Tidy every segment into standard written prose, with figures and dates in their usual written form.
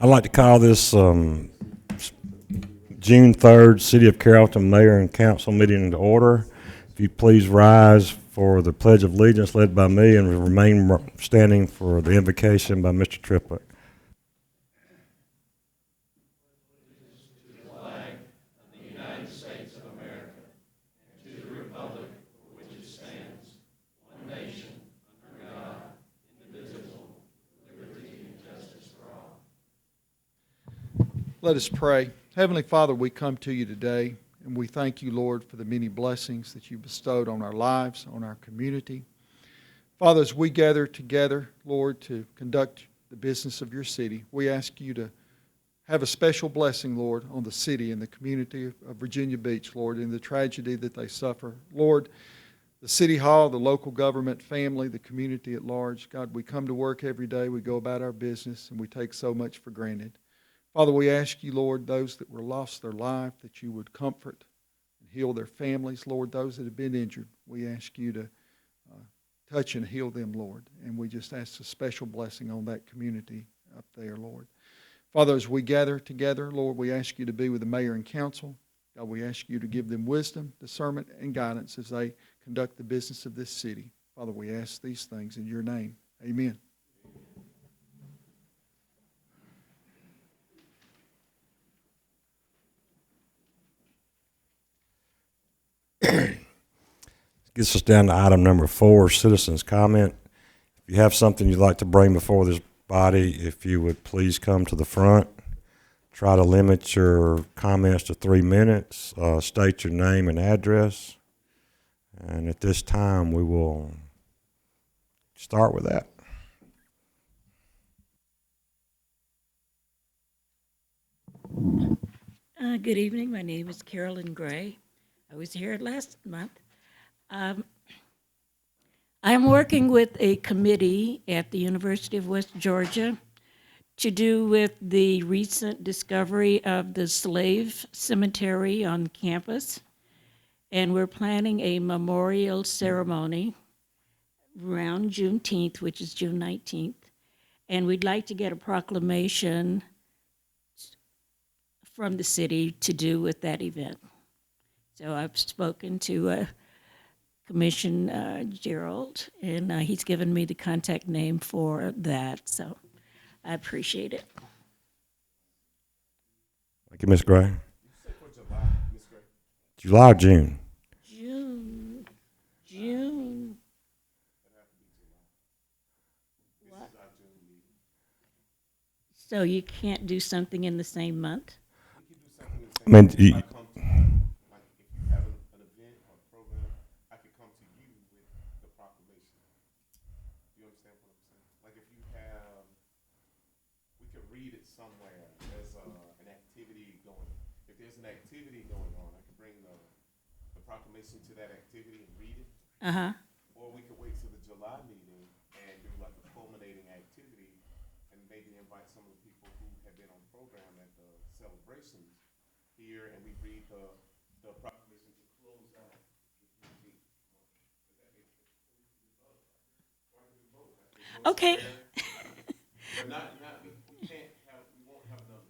I'd like to call this June 3rd City of Carrollton Mayor and Council meeting to order. If you please rise for the Pledge of Allegiance led by me and remain standing for the invocation by Mr. Triplett. Let us pray. Heavenly Father, we come to you today, and we thank you, Lord, for the many blessings that you bestowed on our lives, on our community. Father, as we gather together, Lord, to conduct the business of your city, we ask you to have a special blessing, Lord, on the city and the community of Virginia Beach, Lord, in the tragedy that they suffer. Lord, the City Hall, the local government family, the community at large, God, we come to work every day, we go about our business, and we take so much for granted. Father, we ask you, Lord, those that were lost their life, that you would comfort and heal their families. Lord, those that have been injured, we ask you to touch and heal them, Lord. And we just ask a special blessing on that community up there, Lord. Father, as we gather together, Lord, we ask you to be with the mayor and council. God, we ask you to give them wisdom, discernment, and guidance as they conduct the business of this city. Father, we ask these things in your name. Amen. Gets us down to item number 4, citizens' comment. If you have something you'd like to bring before this body, if you would please come to the front. Try to limit your comments to 3 minutes. State your name and address. And at this time, we will start with that. Good evening. My name is Carrollton-GA. I was here last month. I'm working with a committee at the University of West Georgia to do with the recent discovery of the slave cemetery on campus. And we're planning a memorial ceremony around Juneteenth, which is June 19th. And we'd like to get a proclamation from the city to do with that event. So I've spoken to Commissioner Gerald, and he's given me the contact name for that, so I appreciate it. Thank you, Ms. Gray. You said for July, Ms. Gray. July or June? June. What? So you can't do something in the same month? I mean, proclamation to that activity and read it. Or we could wait till the July meeting and do like a culminating activity and maybe invite some of the people who have been on program at the celebrations here, and we read the proclamation to close out the meeting. Okay. But we can't have, we won't have another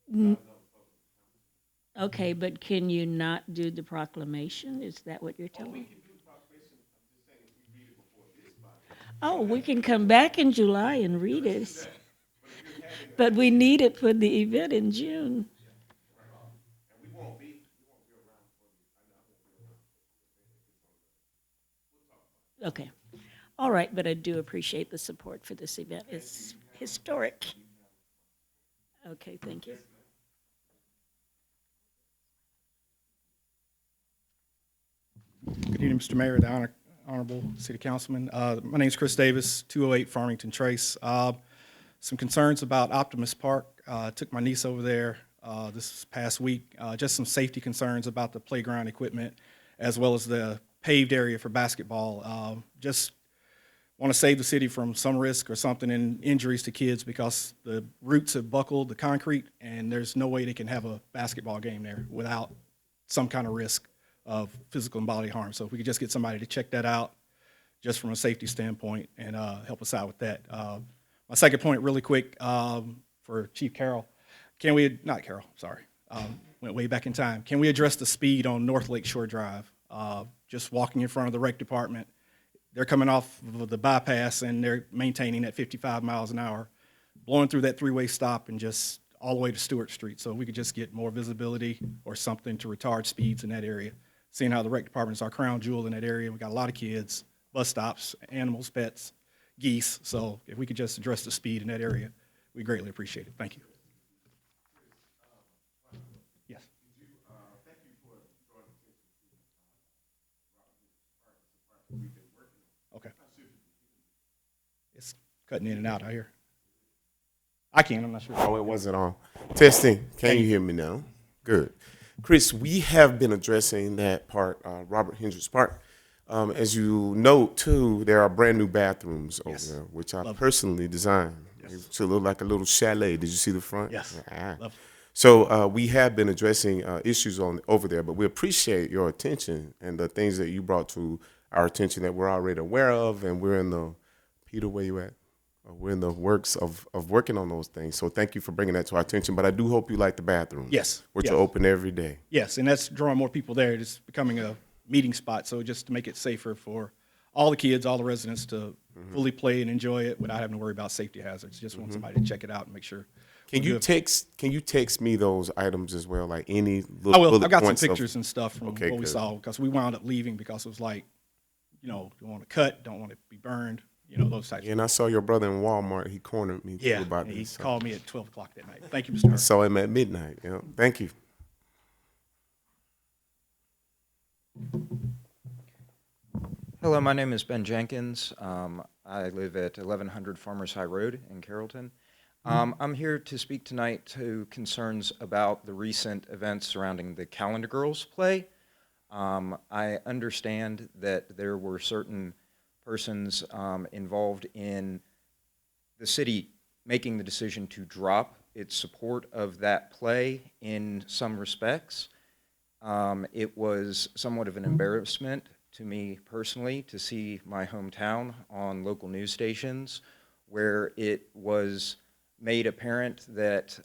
Mm. Okay, but can you not do the proclamation? Is that what you're telling me? Oh, we can come back in July and read it. But we need it for the event in June. Okay. All right, but I do appreciate the support for this event. It's historic. Okay, thank you. Good evening, Mr. Mayor, the Honorable City Councilman. My name is Chris Davis, 208 Farmington Trace. Some concerns about Optimus Park. Took my niece over there this past week. Just some safety concerns about the playground equipment as well as the paved area for basketball. Just want to save the city from some risk or something and injuries to kids because the roots have buckled the concrete and there's no way they can have a basketball game there without some kind of risk of physical and bodily harm. So if we could just get somebody to check that out just from a safety standpoint and help us out with that. My second point, really quick, for Chief Carroll. Not Carroll, sorry, went way back in time. Can we address the speed on North Lake Shore Drive? Just walking in front of the rec department, they're coming off of the bypass and they're maintaining at 55 miles an hour, blowing through that three-way stop and just all the way to Stewart Street. So we could just get more visibility or something to retard speeds in that area. Seeing how the rec department is our crown jewel in that area, we got a lot of kids, bus stops, animals, pets, geese. So if we could just address the speed in that area, we greatly appreciate it. Thank you. Yes. Okay. It's cutting in and out out here. I can, I'm not sure. Oh, it wasn't on. Testing. Can you hear me now? Good. Chris, we have been addressing that part, Robert Hendricks Park. As you note, too, there are brand new bathrooms over there, which I personally designed. It should look like a little chalet. Did you see the front? Yes. Ah. So we have been addressing issues over there, but we appreciate your attention and the things that you brought to our attention that we're already aware of, and we're in the, Peter, where you at? We're in the works of working on those things. So thank you for bringing that to our attention, but I do hope you like the bathrooms. Yes. Which Yes. are open every day. Yes, and that's drawing more people there. It's becoming a meeting spot, so just to make it safer for all the kids, all the residents to fully play and enjoy it without having to worry about safety hazards. Just want somebody to check it out and make sure. Can you text me those items as well, like any little I will. bullet I've got some points of- pictures and stuff from Okay, what we good. saw, because we wound up leaving because it was like, don't want to cut, don't want to be burned, those types of And I saw your brother in Walmart. He cornered me too about and he this. So called me at 12 o'clock that night. Thank you, Mr. I Hurd. saw him at midnight. Yeah. Thank you. Hello, my name is Ben Jenkins. I live at 1100 Farmers High Road in Carrollton. I'm here to speak tonight to concerns about the recent events surrounding the Calendar Girls play. I understand that there were certain persons involved in the city making the decision to drop its support of that play in some respects. It was somewhat of an embarrassment to me personally to see my hometown on local news stations where it was made apparent that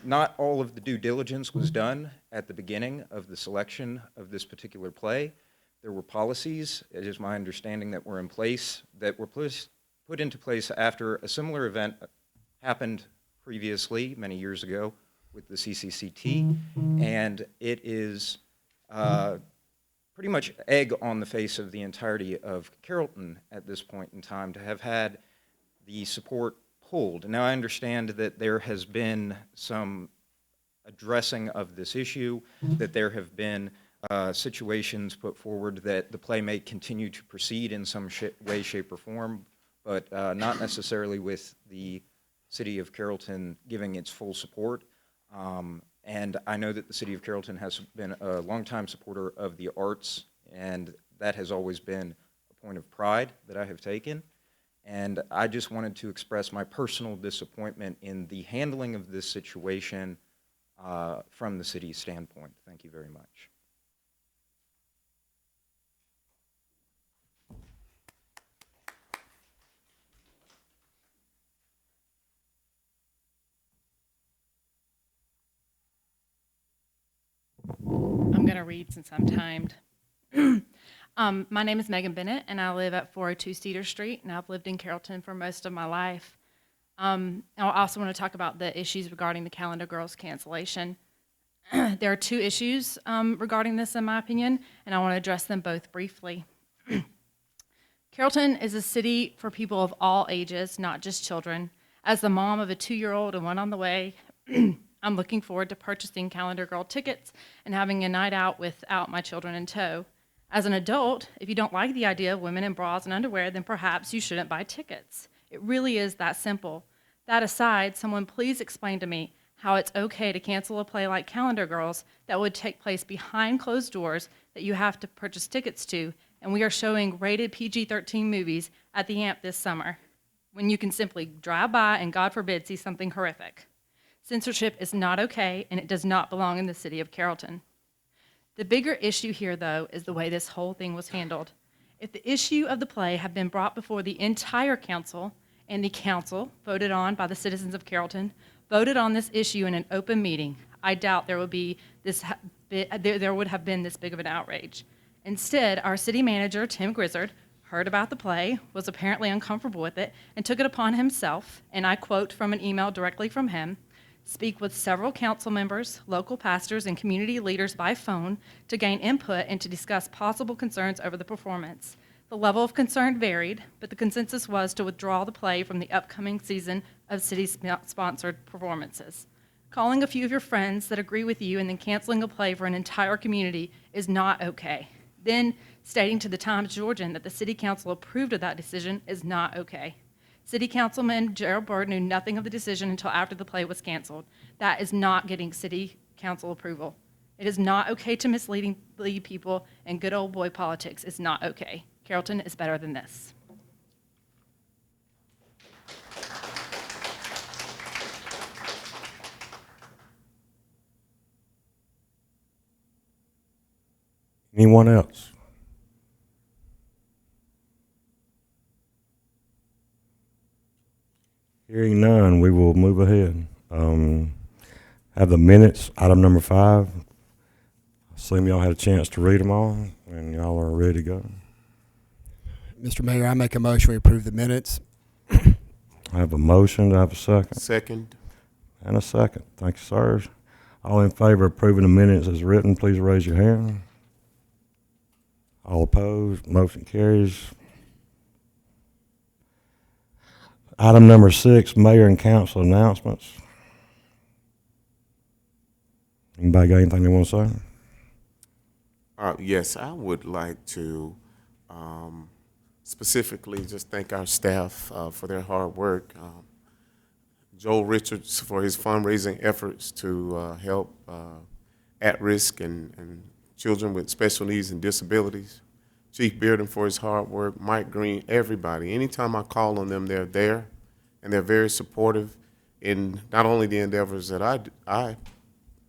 not all of the due diligence was done at the beginning of the selection of this particular play. There were policies, it is my understanding, that were in place, that were put into place after a similar event happened previously, many years ago, with the CCCT, and it is pretty much egg on the face of the entirety of Carrollton at this point in time to have had the support pulled. Now, I understand that there has been some addressing of this issue, that there have been situations put forward that the play may continue to proceed in some way, shape, or form, but not necessarily with the city of Carrollton giving its full support. And I know that the city of Carrollton has been a longtime supporter of the arts, and that has always been a point of pride that I have taken. And I just wanted to express my personal disappointment in the handling of this situation from the city's standpoint. Thank you very much. I'm going to read since I'm timed. My name is Megan Bennett, and I live at 402 Cedar Street, and I've lived in Carrollton for most of my life. I also want to talk about the issues regarding the Calendar Girls cancellation. There are two issues regarding this, in my opinion, and I want to address them both briefly. Carrollton is a city for people of all ages, not just children. As the mom of a 2-year-old and one on the way, I'm looking forward to purchasing Calendar Girl tickets and having a night out without my children in tow. As an adult, if you don't like the idea of women in bras and underwear, then perhaps you shouldn't buy tickets. It really is that simple. That aside, someone please explain to me how it's okay to cancel a play like Calendar Girls that would take place behind closed doors that you have to purchase tickets to, and we are showing rated PG-13 movies at the AMP this summer, when you can simply drive by and, God forbid, see something horrific. Censorship is not okay, and it does not belong in the city of Carrollton. The bigger issue here, though, is the way this whole thing was handled. If the issue of the play had been brought before the entire council and the council, voted on by the citizens of Carrollton, voted on this issue in an open meeting, I doubt there would have been this big of an outrage. Instead, our city manager, Tim Grizzard, heard about the play, was apparently uncomfortable with it, and took it upon himself, and I quote from an email directly from him, speak with several council members, local pastors, and community leaders by phone to gain input and to discuss possible concerns over the performance. The level of concern varied, but the consensus was to withdraw the play from the upcoming season of city-sponsored performances. Calling a few of your friends that agree with you and then canceling a play for an entire community is not okay. Then stating to the Times-Georgian that the city council approved of that decision is not okay. City Councilman Gerald Bird knew nothing of the decision until after the play was canceled. That is not getting city council approval. It is not okay to mislead people, and good old boy politics is not okay. Carrollton is better than this. Anyone else? Hearing none, we will move ahead. Have the minutes, item number 5. I assume y'all had a chance to read them all, and y'all are ready to go. Mr. Mayor, I make a motion we approve the minutes. I have a motion. Do I have a second? Second. And a second. Thank you, sirs. All in favor of approving the minutes as written, please raise your hand. All opposed, motion carries. Item number 6, mayor and council announcements. Anybody got anything they want to say? Yes, I would like to specifically just thank our staff for their hard work. Joel Richards for his fundraising efforts to help at-risk and children with special needs and disabilities. Chief Bearden for his hard work, Mike Green, everybody. Anytime I call on them, they're there, and they're very supportive in not only the endeavors that I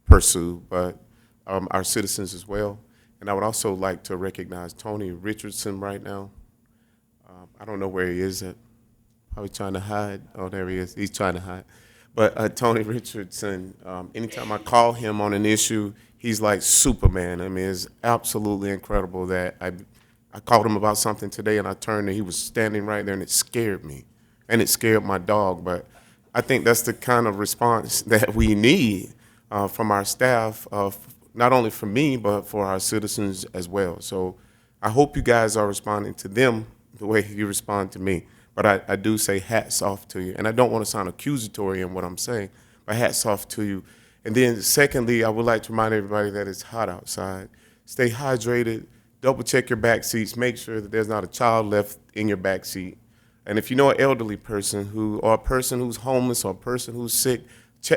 pursue, but our citizens as well. And I would also like to recognize Tony Richardson right now. I don't know where he is at. Probably trying to hide. Oh, there he is. He's trying to hide. But Tony Richardson, anytime I call him on an issue, he's like Superman. I mean, it's absolutely incredible that I called him about something today, and I turned and he was standing right there, and it scared me. And it scared my dog. But I think that's the kind of response that we need from our staff, not only for me, but for our citizens as well. So I hope you guys are responding to them the way you respond to me. But I do say hats off to you. And I don't want to sound accusatory in what I'm saying, but hats off to you. And then secondly, I would like to remind everybody that it's hot outside. Stay hydrated, double check your back seats, make sure that there's not a child left in your back seat. And if you know an elderly person or a person who's homeless or a person who's sick,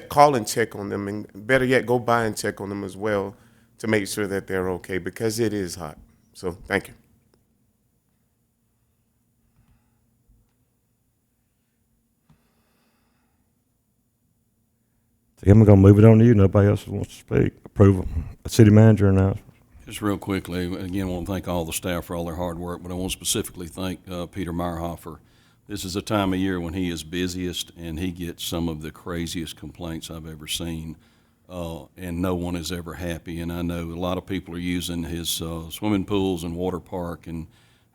call and check on them, and better yet, go by and check on them as well to make sure that they're okay, because it is hot. So thank you. I'm going to move it on to you. Nobody else wants to speak. Approval. City manager announcement. Just real quickly, again, I want to thank all the staff for all their hard work, but I want to specifically thank Peter Meyerhofer. This is a time of year when he is busiest, and he gets some of the craziest complaints I've ever seen, and no one is ever happy. And I know a lot of people are using his swimming pools and water park and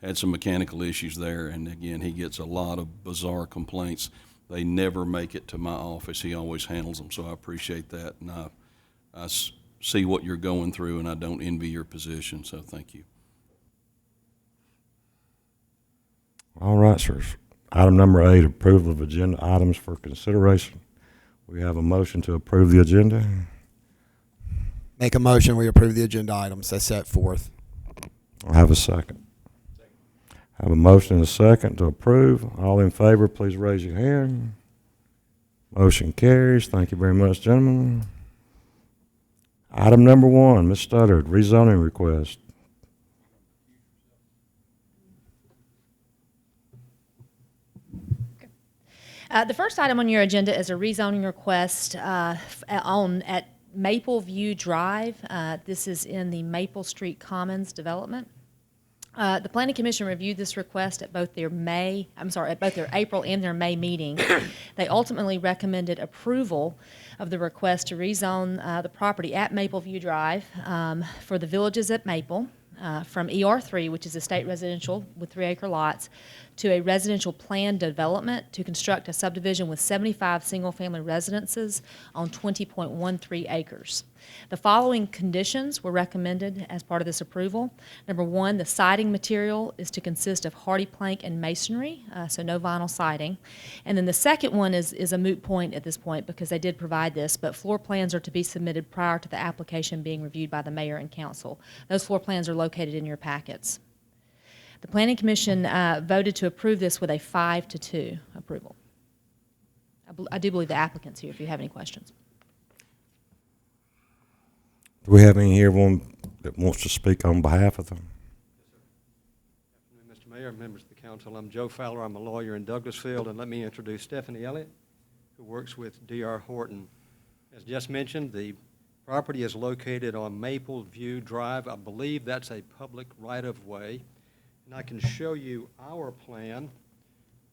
had some mechanical issues there. And again, he gets a lot of bizarre complaints. They never make it to my office. He always handles them, so I appreciate that. And I see what you're going through, and I don't envy your position, so thank you. All right, sirs. Item number 8, approval of agenda items for consideration. We have a motion to approve the agenda. Make a motion we approve the agenda items as set forth. I have a second. I have a motion and a second to approve. All in favor, please raise your hand. Motion carries. Thank you very much, gentlemen. Item number 1, Ms. Studdard, rezoning request. The first item on your agenda is a rezoning request at Maple View Drive. This is in the Maple Street Commons development. The Planning Commission reviewed this request at both their April and their May meeting. They ultimately recommended approval of the request to rezone the property at Maple View Drive for the Villages at Maple from ER3, which is a state residential with 3-acre lots, to a residential planned development to construct a subdivision with 75 single-family residences on 20.13 acres. The following conditions were recommended as part of this approval. Number one, the siding material is to consist of hardy plank and masonry, so no vinyl siding. And then the second one is a moot point at this point because they did provide this, but floor plans are to be submitted prior to the application being reviewed by the mayor and council. Those floor plans are located in your packets. The Planning Commission voted to approve this with a 5-2 approval. I do believe the applicant's here if you have any questions. Do we have any here that wants to speak on behalf of them? Mr. Mayor, members of the council, I'm Joe Fowler. I'm a lawyer in Douglasfield, and let me introduce Stephanie Elliott, who works with D.R. Horton. As just mentioned, the property is located on Maple View Drive. I believe that's a public right-of-way. And I can show you our plan,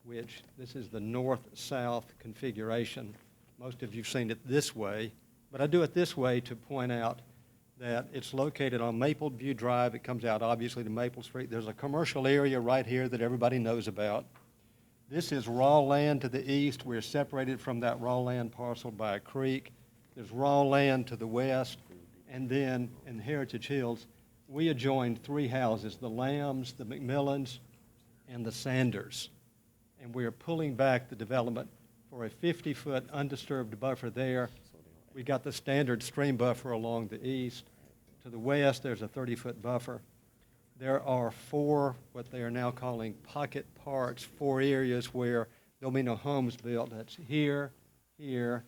which this is the north-south configuration. Most of you have seen it this way, but I do it this way to point out that it's located on Maple View Drive. It comes out obviously to Maple Street. There's a commercial area right here that everybody knows about. This is raw land to the east. We're separated from that raw land parcel by a creek. There's raw land to the west, and then in Heritage Hills, we adjoined 3 houses, the Lambs, the McMillans, and the Sanders. And we are pulling back the development for a 50-foot undisturbed buffer there. We got the standard stream buffer along the east. To the west, there's a 30-foot buffer. There are 4, what they are now calling pocket parks, 4 areas where there'll be no homes built. That's here, here,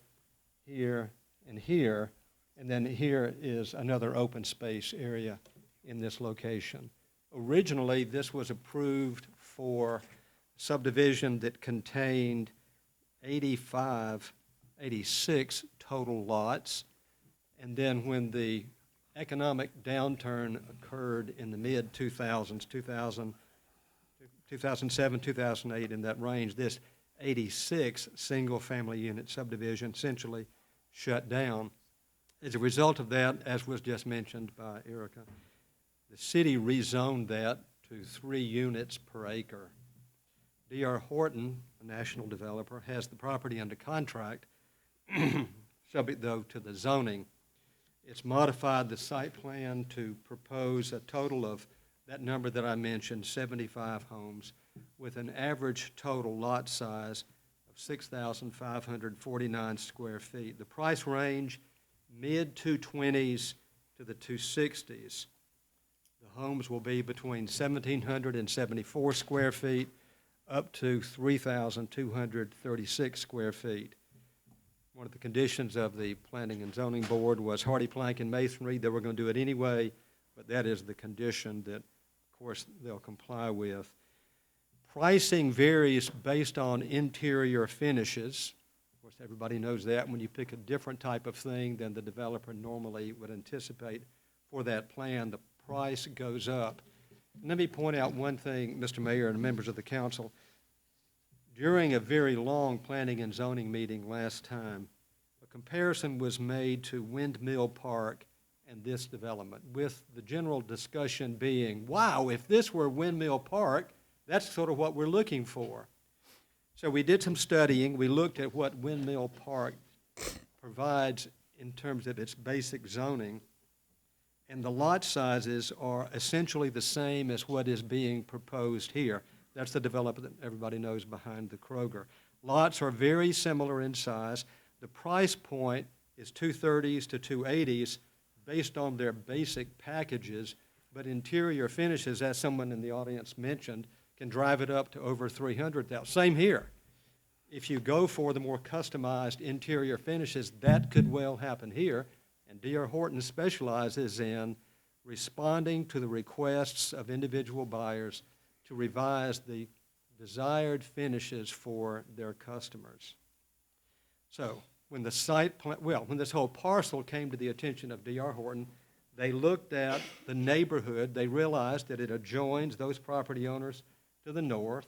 here, and here. And then here is another open space area in this location. Originally, this was approved for subdivision that contained 86 total lots. And then when the economic downturn occurred in the mid-2000s, 2007, 2008, in that range, this 86 single-family unit subdivision essentially shut down. As a result of that, as was just mentioned by Erica, the city rezoned that to 3 units per acre. D.R. Horton, a national developer, has the property under contract, subject, though, to the zoning. It's modified the site plan to propose a total of that number that I mentioned, 75 homes, with an average total lot size of 6,549 square feet. The price range, mid-220s to the 260s. The homes will be between 1,774 square feet up to 3,236 square feet. One of the conditions of the Planning and Zoning Board was hardy plank and masonry. They were going to do it anyway, but that is the condition that, of course, they'll comply with. Pricing varies based on interior finishes. Of course, everybody knows that when you pick a different type of thing than the developer normally would anticipate for that plan, the price goes up. Let me point out one thing, Mr. Mayor and members of the council. During a very long planning and zoning meeting last time, a comparison was made to Windmill Park and this development, with the general discussion being, wow, if this were Windmill Park, that's sort of what we're looking for. So we did some studying. We looked at what Windmill Park provides in terms of its basic zoning, and the lot sizes are essentially the same as what is being proposed here. That's the development that everybody knows behind the Kroger. Lots are very similar in size. The price point is 230s to 280s based on their basic packages, but interior finishes, as someone in the audience mentioned, can drive it up to over $300,000. Same here. If you go for the more customized interior finishes, that could well happen here. And D.R. Horton specializes in responding to the requests of individual buyers to revise the desired finishes for their customers. So when the when this whole parcel came to the attention of D.R. Horton, They looked at the neighborhood. They realized that it adjoins those property owners to the north.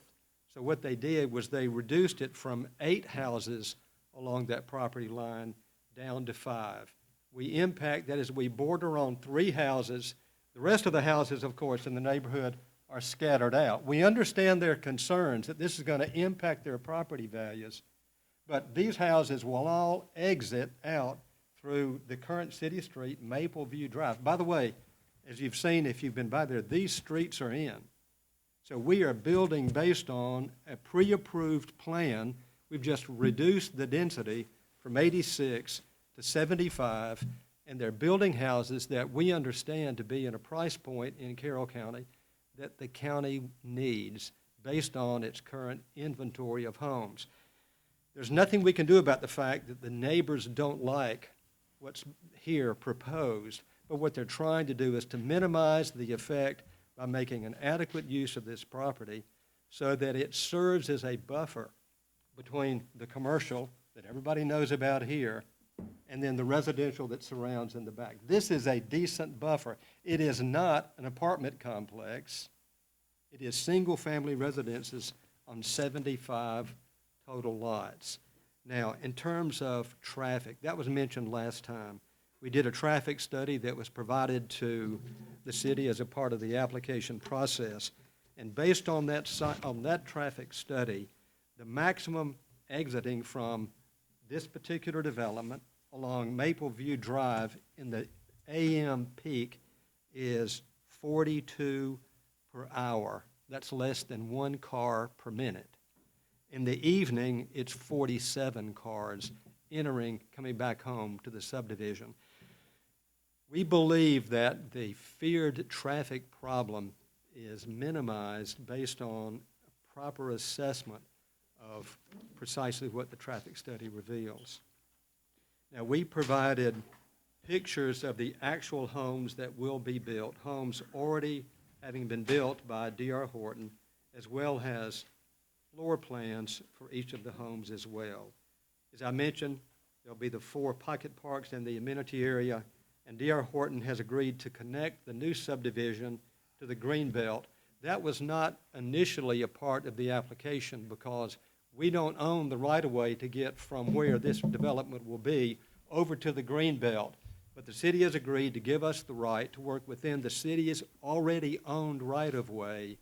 So what they did was they reduced it from 8 houses along that property line down to 5. We impact, that is, we border on 3 houses. The rest of the houses, of course, in the neighborhood are scattered out. We understand their concerns that this is going to impact their property values, but these houses will all exit out through the current city street, Maple View Drive. By the way, as you've seen if you've been by there, these streets are in. So we are building based on a pre-approved plan. We've just reduced the density from 86 to 75, and they're building houses that we understand to be in a price point in Carroll County that the county needs based on its current inventory of homes. There's nothing we can do about the fact that the neighbors don't like what's here proposed, but what they're trying to do is to minimize the effect by making an adequate use of this property so that it serves as a buffer between the commercial that everybody knows about here and then the residential that surrounds in the back. This is a decent buffer. It is not an apartment complex. It is single-family residences on 75 total lots. Now, in terms of traffic, that was mentioned last time. We did a traffic study that was provided to the city as a part of the application process. And based on that traffic study, the maximum exiting from this particular development along Maple View Drive in the AM peak is 42 per hour. That's less than 1 car per minute. In the evening, it's 47 cars coming back home to the subdivision. We believe that the feared traffic problem is minimized based on a proper assessment of precisely what the traffic study reveals. Now, we provided pictures of the actual homes that will be built, homes already having been built by D.R. Horton, as well as floor plans for each of the homes as well. As I mentioned, there'll be the 4 pocket parks in the amenity area, and D.R. Horton has agreed to connect the new subdivision to the Greenbelt. That was not initially a part of the application because we don't own the right-of-way to get from where this development will be over to the Greenbelt. But the city has agreed to give us the right to work within the city's already owned right-of-way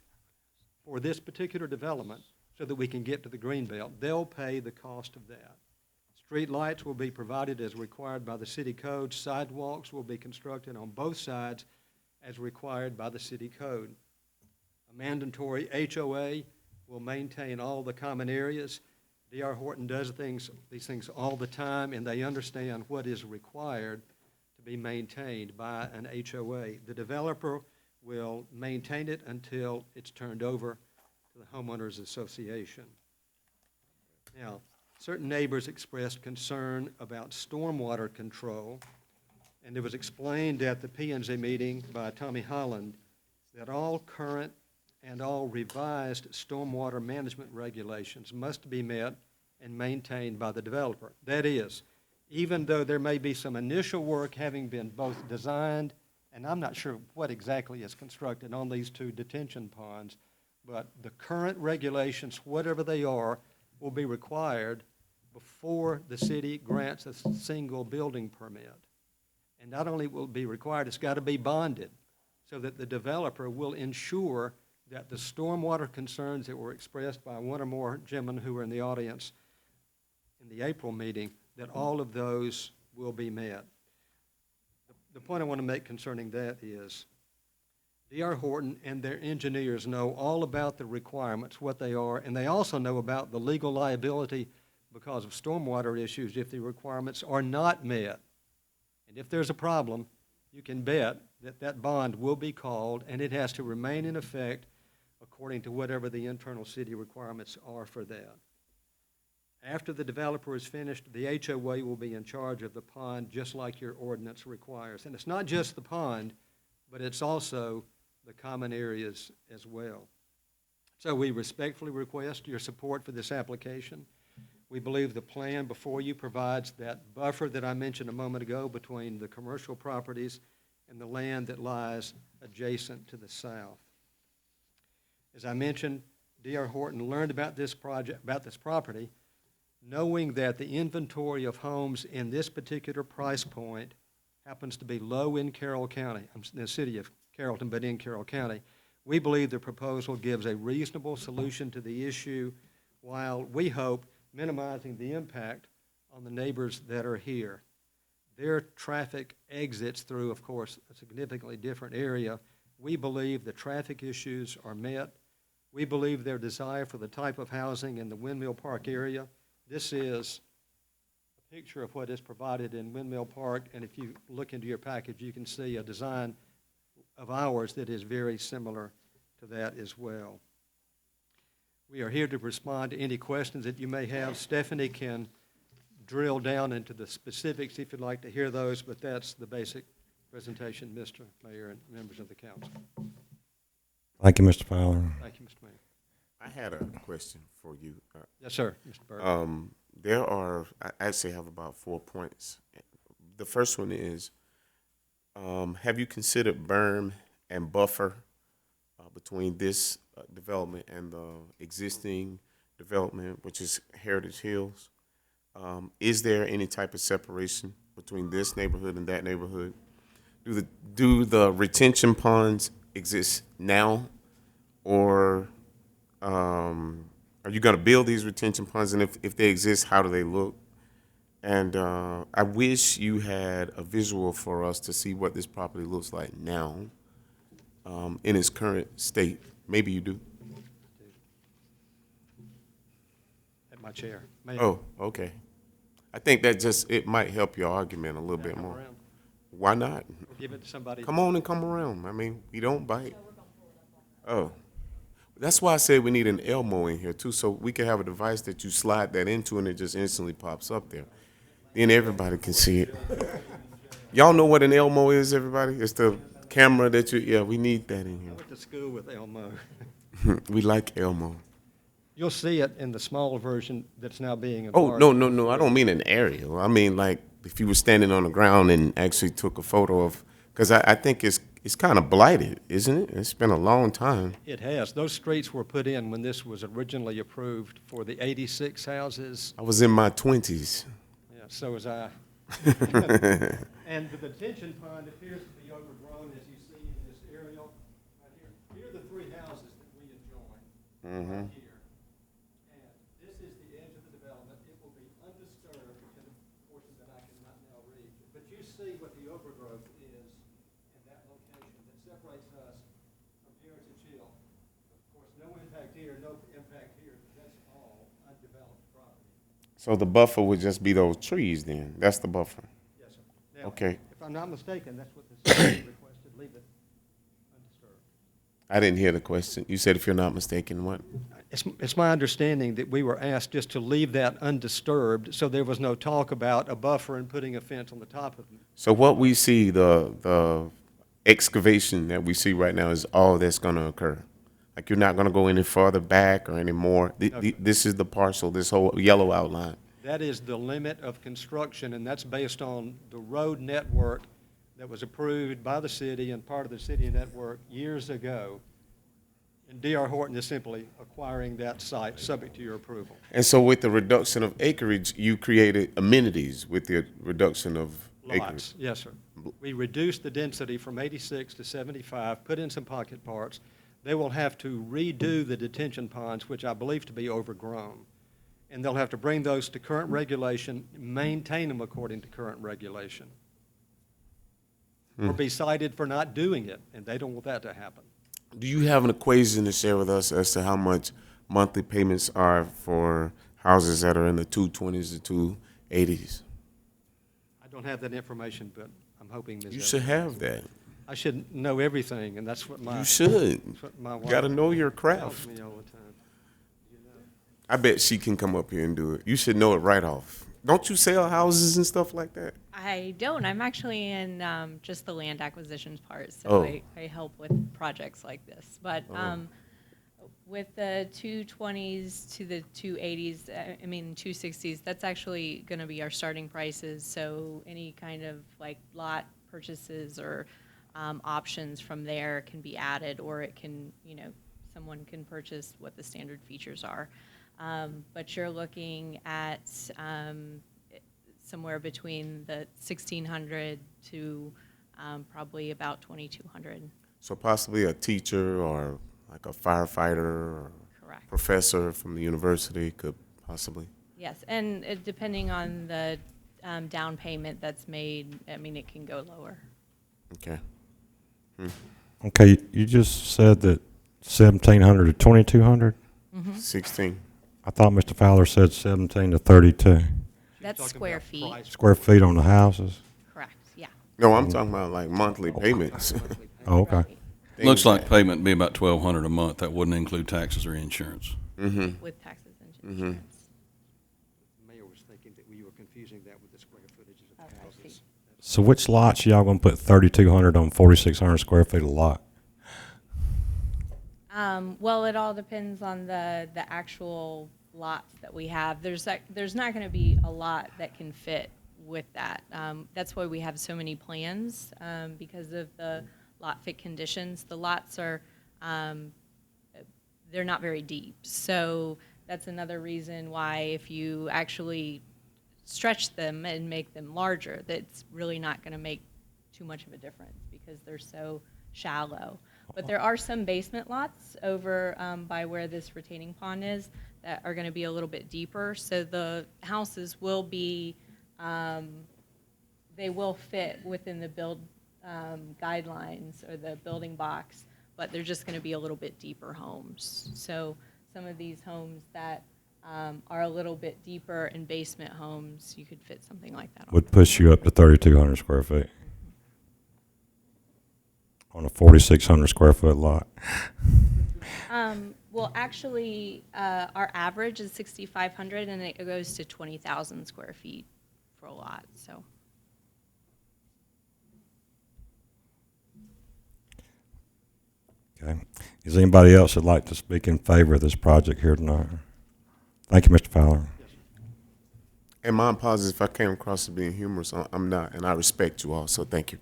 for this particular development so that we can get to the Greenbelt. They'll pay the cost of that. Street lights will be provided as required by the city code. Sidewalks will be constructed on both sides as required by the city code. A mandatory HOA will maintain all the common areas. D.R. Horton does these things all the time, and they understand what is required to be maintained by an HOA. The developer will maintain it until it's turned over to the homeowners association. Now, certain neighbors expressed concern about stormwater control, and it was explained at the P&Z meeting by Tommy Holland that all current and all revised stormwater management regulations must be met and maintained by the developer. That is, even though there may be some initial work having been both designed, and I'm not sure what exactly is constructed on these 2 detention ponds, but the current regulations, whatever they are, will be required before the city grants a single building permit. And not only will it be required, it's got to be bonded so that the developer will ensure that the stormwater concerns that were expressed by 1 or more gentlemen who were in the audience in the April meeting, that all of those will be met. The point I want to make concerning that is D.R. Horton and their engineers know all about the requirements, what they are, and they also know about the legal liability because of stormwater issues if the requirements are not met. And if there's a problem, you can bet that that bond will be called, and it has to remain in effect according to whatever the internal city requirements are for that. After the developer is finished, the HOA will be in charge of the pond just like your ordinance requires. And it's not just the pond, but it's also the common areas as well. So we respectfully request your support for this application. We believe the plan before you provides that buffer that I mentioned a moment ago between the commercial properties and the land that lies adjacent to the south. As I mentioned, D.R. Horton learned about this property, knowing that the inventory of homes in this particular price point happens to be low in Carroll County, in the city of Carrollton, but in Carroll County. We believe the proposal gives a reasonable solution to the issue, while we hope minimizing the impact on the neighbors that are here. Their traffic exits through, of course, a significantly different area. We believe the traffic issues are met. We believe their desire for the type of housing in the Windmill Park area. This is a picture of what is provided in Windmill Park, and if you look into your package, you can see a design of ours that is very similar to that as well. We are here to respond to any questions that you may have. Stephanie can drill down into the specifics if you'd like to hear those, but that's the basic presentation, Mr. Mayor and members of the council. Thank you, Mr. Fowler. Thank you, Mr. Mayor. I had a question for you. Yes, sir, Mr. Burke. There are, I actually have about 4 points. The first one is, have you considered berm and buffer between this development and the existing development, which is Heritage Hills? Is there any type of separation between this neighborhood and that neighborhood? Do the retention ponds exist now, or are you going to build these retention ponds? And if they exist, how do they look? And I wish you had a visual for us to see what this property looks like now in its current state. Maybe you do. At my chair. Mayor. Oh, okay. I think that it might help your argument a little bit more. Around. Why not? We'll give it to somebody. Come on and come around. I mean, we don't bite. Oh. That's why I said we need an Elmo in here, too, so we can have a device that you slide that into and it just instantly pops up there. Then everybody can see it. Y'all know what an Elmo is, everybody? It's the camera that we need that in I here. went to school with Elmo. We like Elmo. You'll see it in the smaller version that's now being Oh, enlarged. no, I don't mean an aerial. I mean, like, if you were standing on the ground and actually took a photo of, because I think it's kind of blighted, isn't it? It's been a long time. It has. Those streets were put in when this was originally approved for the 86 houses. I was in my 20s. Yeah, so was I. And the detention pond appears to be overgrown, as you see in this aerial right here. Here are the three houses that we adjoin right here. And this is the edge of the development. It will be undisturbed in the portion that I cannot now reach. But you see what the overgrowth is in that location that separates us from Heritage Hill. Of course, no impact here, no impact here. That's all undeveloped property. So the buffer would just be those trees then? That's the buffer? Yes, sir. Now, Okay. if I'm not mistaken, that's what the city requested, leave it undisturbed. I didn't hear the question. You said if you're not mistaken, what? It's my understanding that we were asked just to leave that undisturbed, so there was no talk about a buffer and putting a fence on the top of it. So what we see, the excavation that we see right now is all that's going to occur? Like you're not going to go any farther back or any more? This is the parcel, this whole yellow outline? That is the limit of construction, and that's based on the road network that was approved by the city and part of the city network years ago. And D.R. Horton is simply acquiring that site, subject to your approval. And so with the reduction of acreage, you created amenities with the reduction of acreage? Lots, yes, sir. We reduced the density from 86 to 75, put in some pocket parks. They will have to redo the detention ponds, which I believe to be overgrown. And they'll have to bring those to current regulation, maintain them according to current regulation. Or be cited for not doing it, and they don't want that to happen. Do you have an equation to share with us as to how much monthly payments are for houses that are in the 220s to 280s? I don't have that information, but I'm hoping Ms. You Evans- should have that. I should know everything, and that's what my. You should. That's what my You wife got to know your tells craft. me all the time. You know. I bet she can come up here and do it. You should know it right off. Don't you sell houses and stuff like that? I don't. I'm actually in just the land acquisitions part, so Oh. I help with projects like this. But with the 220s to the 280s, I mean 260s, that's actually going to be our starting prices. So any kind of like lot purchases or options from there can be added, or it can, someone can purchase what the standard features are. But you're looking at somewhere between the 1,600 to probably about 2,200. So possibly a teacher or like a firefighter or Correct. professor from the university could possibly. Yes, and depending on the down payment that's made, I mean, it can go lower. Okay. Okay, you just said that 1,700 to 2,200? 16. I thought Mr. Fowler said 17 to 32 That's talking square about feet. price. square feet on the houses. Correct, yeah. No, I'm talking about like monthly payments. Oh, okay. Right. Looks like payment would be about $1,200 a month. That wouldn't include taxes or insurance. With taxes and insurance. The mayor was thinking that we were confusing that with the square footages of the I see. houses. So which lots y'all gonna put 3,200 on 4,600 square feet a lot? Well, it all depends on the actual lots that we have. There's not going to be a lot that can fit with that. That's why we have so many plans, because of the lot fit conditions. The lots are, they're not very deep. So that's another reason why if you actually stretch them and make them larger, that's really not going to make too much of a difference because they're so shallow. But there are some basement lots over by where this retaining pond is that are going to be a little bit deeper. So the houses will be, they will fit within the build guidelines or the building box, but they're just going to be a little bit deeper homes. So some of these homes that are a little bit deeper in basement homes, you could fit something like that on. Would push you up to 3,200 square feet on a 4,600 square foot lot. Well, actually, our average is 6,500, and it goes to 20,000 square feet for a lot, so. Okay. Is anybody else that'd like to speak in favor of this project here tonight? Thank you, Mr. Fowler. And my apologies if I came across as being humorous. I'm not, and I respect you all, so thank you.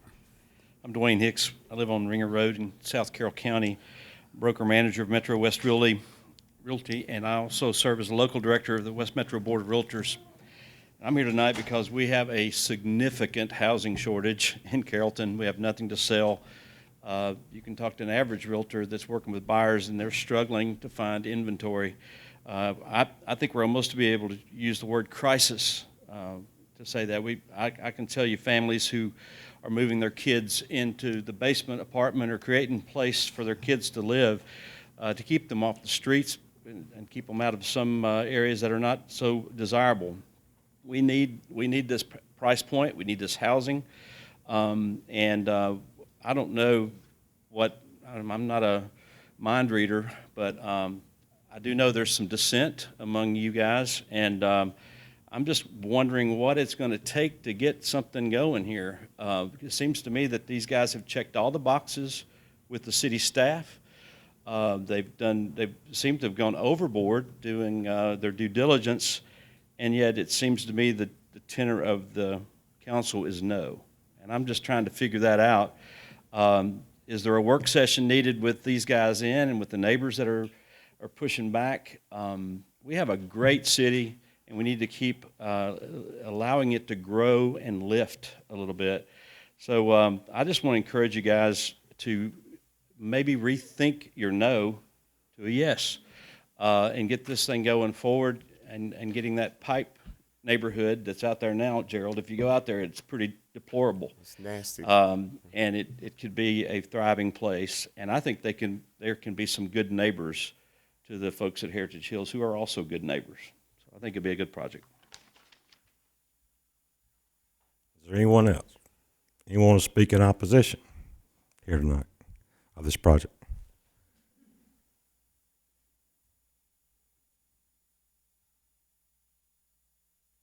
I'm Dwayne Hicks. I live on Ringer Road in South Carroll County, broker manager of Metro West Realty, and I also serve as the local director of the West Metro Board of Realtors. I'm here tonight because we have a significant housing shortage in Carrollton. We have nothing to sell. You can talk to an average realtor that's working with buyers, and they're struggling to find inventory. I think we're almost to be able to use the word crisis to say that. I can tell you families who are moving their kids into the basement apartment or creating a place for their kids to live to keep them off the streets and keep them out of some areas that are not so desirable. We need this price point. We need this housing. And I don't know what, I'm not a mind reader, but I do know there's some dissent among you guys, and I'm just wondering what it's going to take to get something going here. It seems to me that these guys have checked all the boxes with the city staff. They seem to have gone overboard doing their due diligence, and yet it seems to me that the tenor of the council is no. And I'm just trying to figure that out. Is there a work session needed with these guys in and with the neighbors that are pushing back? We have a great city, and we need to keep allowing it to grow and lift a little bit. So I just want to encourage you guys to maybe rethink your no to a yes and get this thing going forward and getting that pipe neighborhood that's out there now, Gerald. If you go out there, it's pretty deplorable. It's nasty. And it could be a thriving place. And I think there can be some good neighbors to the folks at Heritage Hills who are also good neighbors. So I think it'd be a good project. Is there anyone else? Anyone want to speak in opposition here tonight of this project?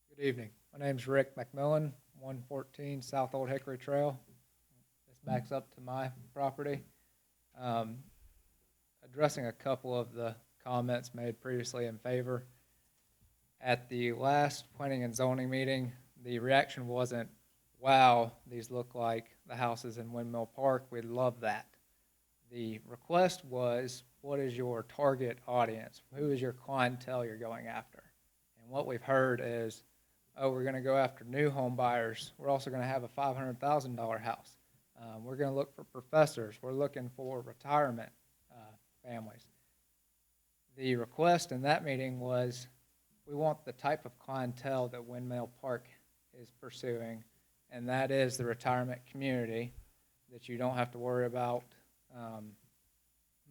Good evening. My name's Rick McMillan, 114 South Old Hickory Trail. This backs up to my property. Addressing a couple of the comments made previously in favor. At the last planning and zoning meeting, the reaction wasn't wow, these look like the houses in Windmill Park, we'd love that. The request was, what is your target audience? Who is your clientele you're going after? And what we've heard is, oh, we're going to go after new home buyers. We're also going to have a $500,000 house. We're going to look for professors. We're looking for retirement families. The request in that meeting was, we want the type of clientele that Windmill Park is pursuing, and that is the retirement community, that you don't have to worry about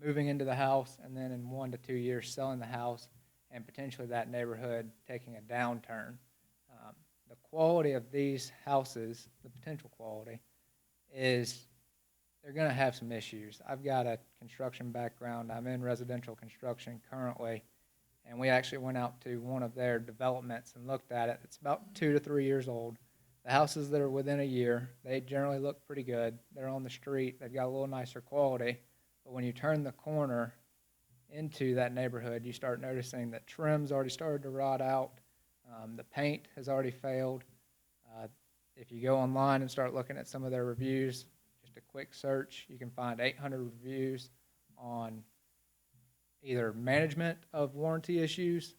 moving into the house and then in 1 to 2 years selling the house and potentially that neighborhood taking a downturn. The quality of these houses, the potential quality, is they're going to have some issues. I've got a construction background. I'm in residential construction currently, and we actually went out to one of their developments and looked at it. It's about 2 to 3 years old. The houses that are within a year, they generally look pretty good. They're on the street. They've got a little nicer quality. But when you turn the corner into that neighborhood, you start noticing that trim's already started to rot out. The paint has already failed. If you go online and start looking at some of their reviews, just a quick search, you can find 800 reviews on either management of warranty issues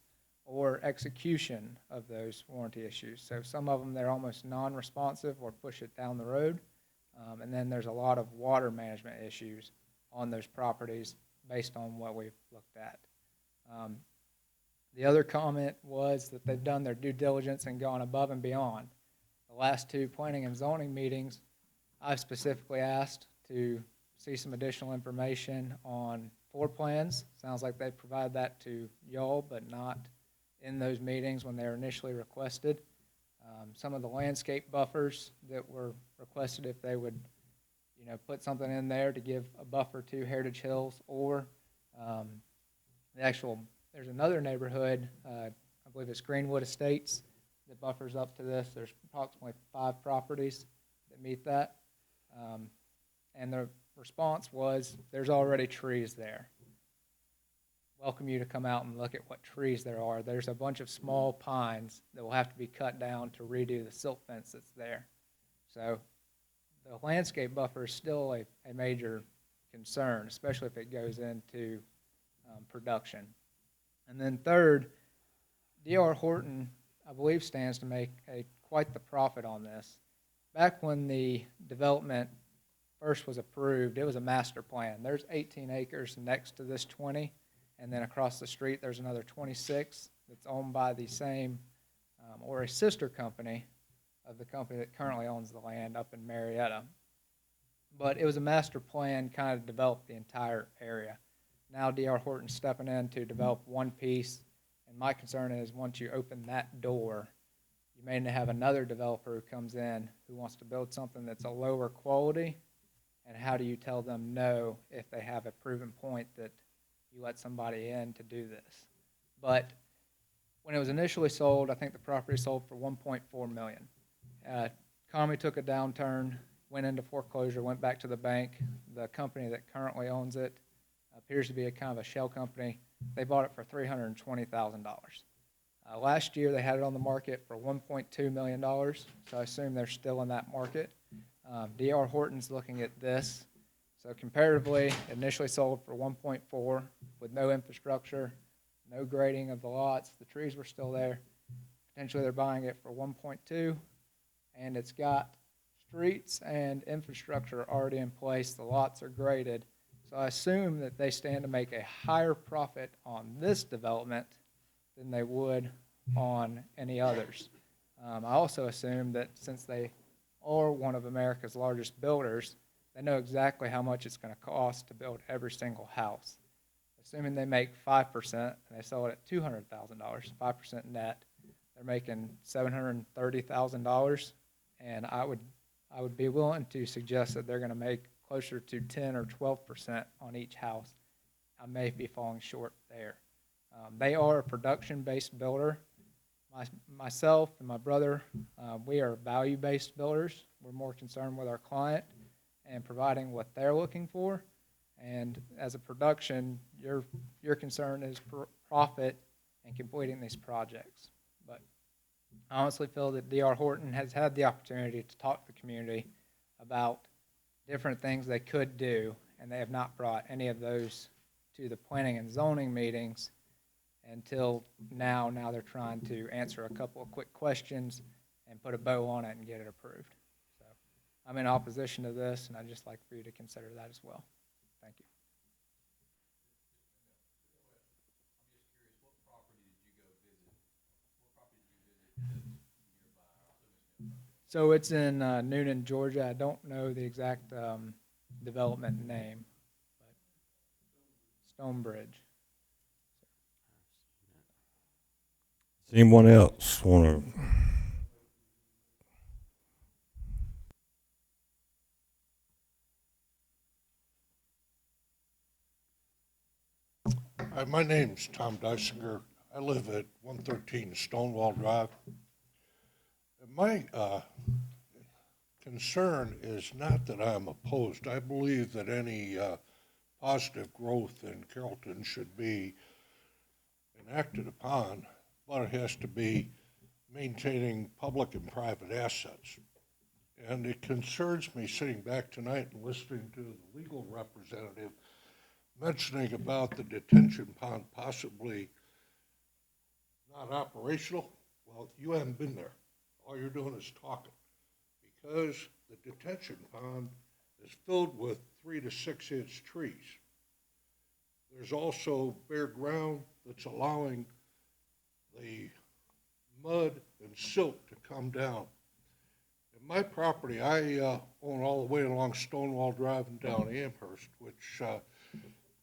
or execution of those warranty issues. So some of them, they're almost non-responsive or push it down the road. And then there's a lot of water management issues on those properties based on what we've looked at. The other comment was that they've done their due diligence and gone above and beyond. The last 2 planning and zoning meetings, I've specifically asked to see some additional information on floor plans. Sounds like they provide that to y'all, but not in those meetings when they were initially requested. Some of the landscape buffers that were requested, if they would, put something in there to give a buffer to Heritage Hills, or there's another neighborhood, I believe it's Greenwood Estates, that buffers up to this. There's approximately 5 properties that meet that. And the response was, there's already trees there. Welcome you to come out and look at what trees there are. There's a bunch of small pines that will have to be cut down to redo the silt fence that's there. So the landscape buffer is still a major concern, especially if it goes into production. And then third, D.R. Horton, I believe, stands to make quite the profit on this. Back when the development first was approved, it was a master plan. There's 18 acres next to this 20, and then across the street there's another 26 that's owned by the same or a sister company of the company that currently owns the land up in Marietta. But it was a master plan kind of developed the entire area. Now D.R. Horton's stepping in to develop one piece, and my concern is once you open that door, you may have another developer who comes in who wants to build something that's a lower quality, and how do you tell them no if they have a proven point that you let somebody in to do this? But when it was initially sold, I think the property sold for $1.4 million. Economy took a downturn, went into foreclosure, went back to the bank. The company that currently owns it appears to be a kind of a shell company. They bought it for $320,000. Last year, they had it on the market for $1.2 million, so I assume they're still in that market. D.R. Horton's looking at this. So comparatively, initially sold for 1.4 with no infrastructure, no grading of the lots. The trees were still there. Potentially they're buying it for 1.2, and it's got streets and infrastructure already in place. The lots are graded. So I assume that they stand to make a higher profit on this development than they would on any others. I also assume that since they are one of America's largest builders, they know exactly how much it's going to cost to build every single house. Assuming they make 5% and they sell it at $200,000, 5% net, they're making $730,000, and I would be willing to suggest that they're going to make closer to 10 or 12% on each house. I may be falling short there. They are a production-based builder. Myself and my brother, we are value-based builders. We're more concerned with our client and providing what they're looking for. And as a production, your concern is profit and completing these projects. But I honestly feel that D.R. Horton has had the opportunity to talk to the community about different things they could do, and they have not brought any of those to the planning and zoning meetings until now. Now they're trying to answer a couple of quick questions and put a bow on it and get it approved. So I'm in opposition to this, and I'd just like for you to consider that as well. Thank you. So it's in Noonan, Georgia. I don't know the exact development name, but Stonebridge. Does anyone else want to? Hi, my name's Tom Dysinger. I live at 113 Stonewall Drive. My concern is not that I'm opposed. I believe that any positive growth in Carrollton should be enacted upon, but it has to be maintaining public and private assets. And it concerns me sitting back tonight and listening to the legal representative mentioning about the detention pond possibly not operational. Well, you haven't been there. All you're doing is talking, because the detention pond is filled with 3 to 6 inch trees. There's also bare ground that's allowing the mud and silt to come down. In my property, I own all the way along Stonewall Drive and down Amherst, which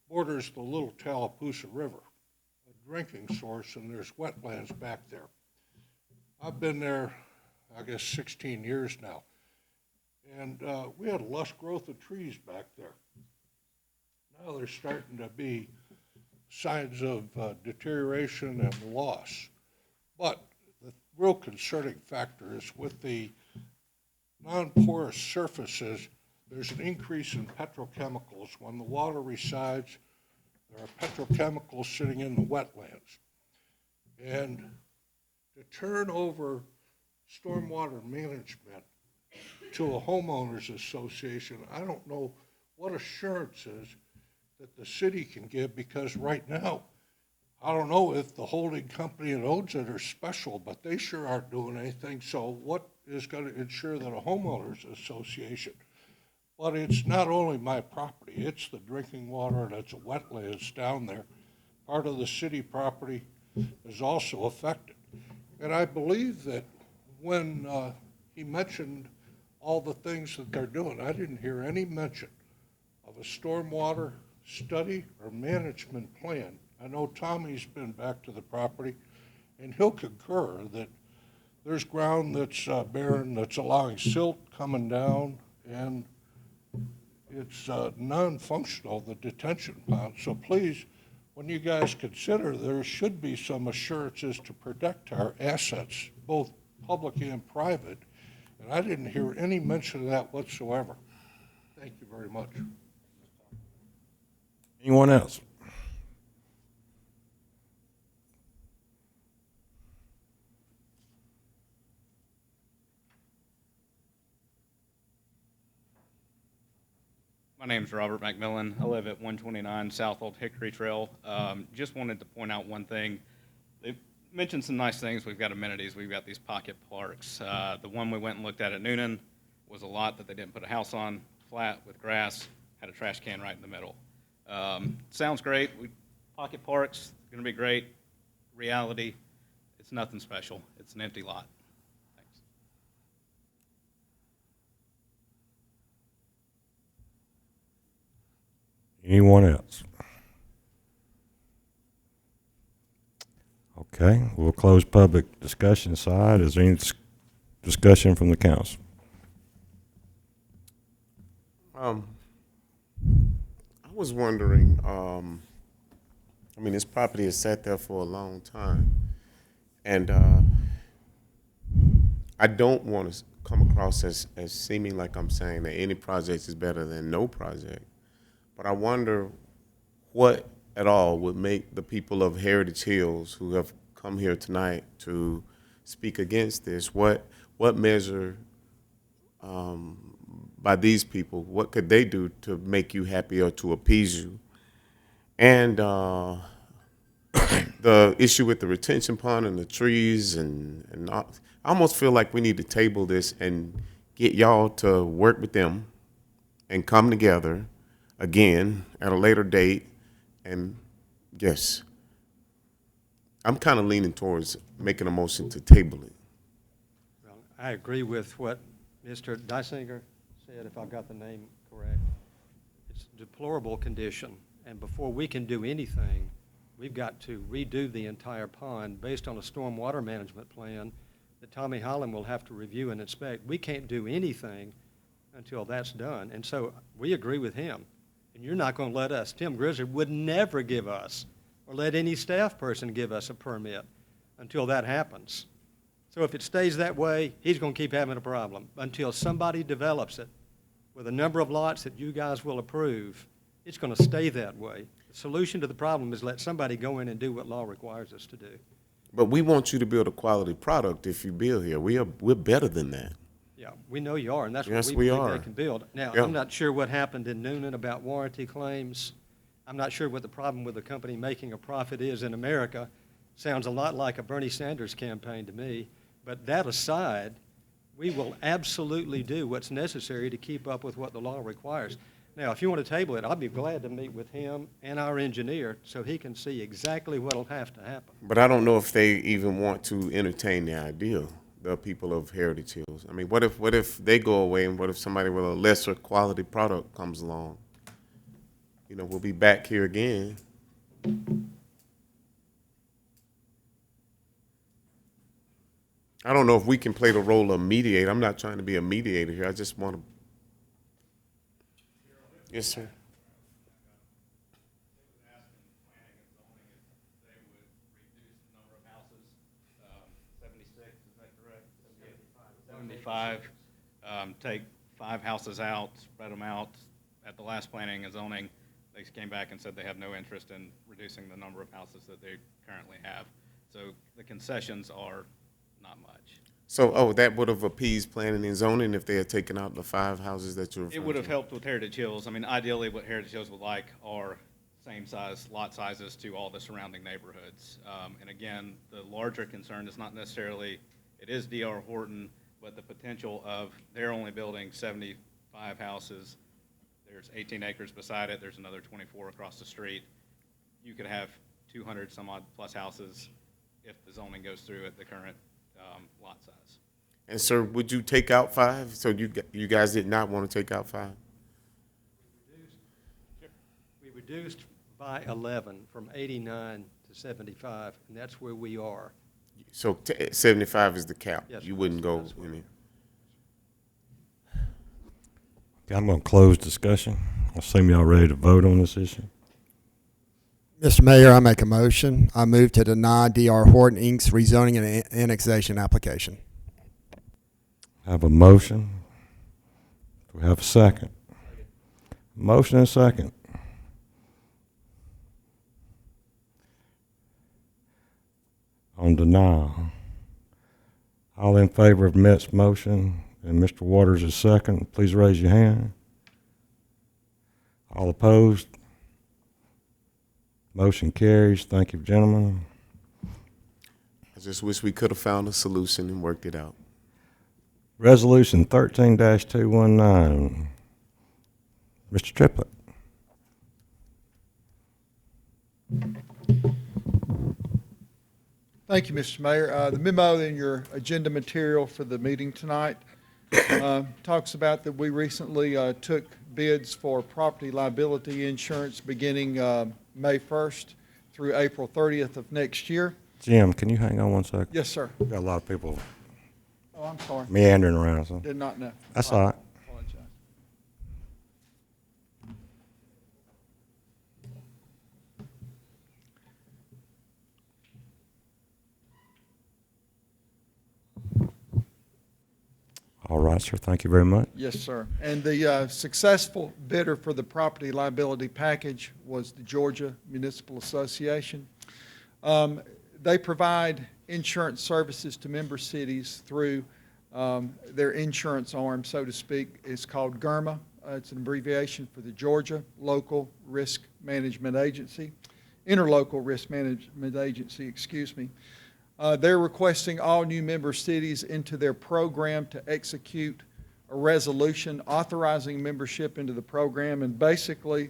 borders the Little Tallapoosa River, a drinking source, and there's wetlands back there. I've been there, I guess, 16 years now, and we had lush growth of trees back there. Now there's starting to be signs of deterioration and loss. But the real concerning factor is with the non-porous surfaces, there's an increase in petrochemicals. When the water resides, there are petrochemicals sitting in the wetlands. And to turn over stormwater management to a homeowners association, I don't know what assurances that the city can give, because right now, I don't know if the holding company that owns it are special, but they sure aren't doing anything. So what is going to ensure that a homeowners association? But it's not only my property, it's the drinking water that's a wetlands down there. Part of the city property is also affected. And I believe that when he mentioned all the things that they're doing, I didn't hear any mention of a stormwater study or management plan. I know Tommy's been back to the property, and he'll concur that there's ground that's barren, that's allowing silt coming down, and it's non-functional, the detention pond. So please, when you guys consider, there should be some assurances to protect our assets, both public and private, and I didn't hear any mention of that whatsoever. Thank you very much. Anyone else? My name's Robert McMillan. I live at 129 South Old Hickory Trail. Just wanted to point out one thing. They mentioned some nice things. We've got amenities. We've got these pocket parks. The one we went and looked at Noonan was a lot that they didn't put a house on, flat with grass, had a trash can right in the middle. Sounds great. Pocket parks, going to be great. Reality, it's nothing special. It's an empty lot. Thanks. Anyone else? Okay, we'll close public discussion side. Is there any discussion from the council? I was wondering, I mean, this property has sat there for a long time, and I don't want to come across as seeming like I'm saying that any project is better than no project, but I wonder what at all would make the people of Heritage Hills who have come here tonight to speak against this? What measure by these people, what could they do to make you happy or to appease you? And the issue with the retention pond and the trees and all, I almost feel like we need to table this and get y'all to work with them and come together again at a later date. And yes, I'm kind of leaning towards making a motion to table it. Well, I agree with what Mr. Dysinger said, if I've got the name correct. It's a deplorable condition, and before we can do anything, we've got to redo the entire pond based on a stormwater management plan that Tommy Holland will have to review and inspect. We can't do anything until that's done, and so we agree with him. And you're not going to let us. Tim Grizzard would never give us or let any staff person give us a permit until that happens. So if it stays that way, he's going to keep having a problem until somebody develops it with a number of lots that you guys will approve. It's going to stay that way. The solution to the problem is let somebody go in and do what law requires us to do. But we want you to build a quality product if you build here. We're better than that. Yeah, we know you are, and that's Yes, what we we believe are. they can build. Now, Yeah. I'm not sure what happened in Noonan about warranty claims. I'm not sure what the problem with a company making a profit is in America. Sounds a lot like a Bernie Sanders campaign to me. But that aside, we will absolutely do what's necessary to keep up with what the law requires. Now, if you want to table it, I'll be glad to meet with him and our engineer so he can see exactly what will have to happen. But I don't know if they even want to entertain the idea, the people of Heritage Hills. I mean, what if they go away, and what if somebody with a lesser quality product comes along? You know, we'll be back here again. I don't know if we can play the role of mediator. I'm not trying to be a mediator here. I just want to. Yes, sir. Take 5 houses out, spread them out. At the last planning and zoning, they came back and said they have no interest in reducing the number of houses that they currently have. So the concessions are not much. So, that would have appeased planning and zoning if they had taken out the 5 houses that you're referring It would have to? helped with Heritage Hills. I mean, ideally, what Heritage Hills would like are same size lot sizes to all the surrounding neighborhoods. And again, the larger concern is not necessarily, it is D.R. Horton, but the potential of they're only building 75 houses. There's 18 acres beside it. There's another 24 across the street. You could have 200 some odd plus houses if the zoning goes through at the current lot size. And sir, would you take out 5? So you guys did not want to take out 5? We reduced by 11 from 89 to 75, and that's where we are. So 75 is the cap. Yes, You wouldn't go that's where- any. Okay, I'm going to close discussion. I assume y'all ready to vote on this issue. Mr. Mayor, I make a motion. I move to deny D.R. Horton, Inc.'s rezoning and annexation application. I have a motion. Do we have a second? Motion and a second. On denial. All in favor of Mett's motion and Mr. Waters' second, please raise your hand. All opposed? Motion carries. Thank you, gentlemen. I just wish we could have found a solution and worked it out. Resolution 13-219. Mr. Triplett. Thank you, Mr. Mayor. The memo in your agenda material for the meeting tonight talks about that we recently took bids for property liability insurance beginning May 1st through April 30th of next year. Jim, can you hang on one second? Yes, sir. We've got a lot of people Oh, I'm sorry. meandering around. So. Did not know. That's all right. Apologize. All right, sir. Thank you very much. Yes, sir. And the successful bidder for the property liability package was the Georgia Municipal Association. They provide insurance services to member cities through their insurance arm, so to speak, is called GIRMA. It's an abbreviation for the Georgia Local Risk Management Agency, Interlocal Risk Management Agency, excuse me. They're requesting all new member cities into their program to execute a resolution authorizing membership into the program. And basically,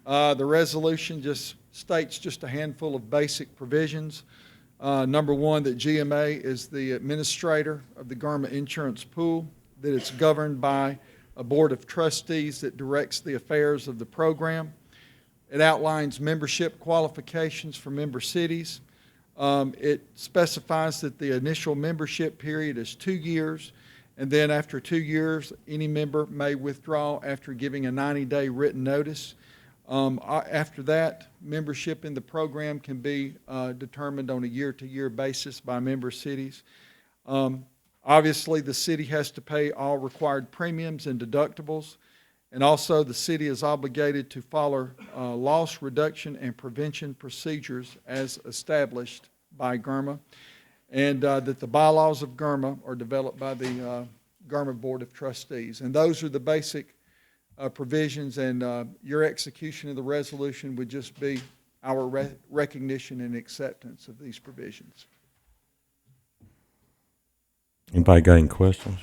the resolution just states just a handful of basic provisions. Number one, that GMA is the administrator of the GIRMA insurance pool, that it's governed by a board of trustees that directs the affairs of the program. It outlines membership qualifications for member cities. It specifies that the initial membership period is 2 years, and then after 2 years, any member may withdraw after giving a 90-day written notice. After that, membership in the program can be determined on a year-to-year basis by member cities. Obviously, the city has to pay all required premiums and deductibles, and also the city is obligated to follow loss reduction and prevention procedures as established by GIRMA, and that the bylaws of GIRMA are developed by the GIRMA Board of Trustees. And those are the basic provisions, and your execution of the resolution would just be our recognition and acceptance of these provisions. Anybody got any questions?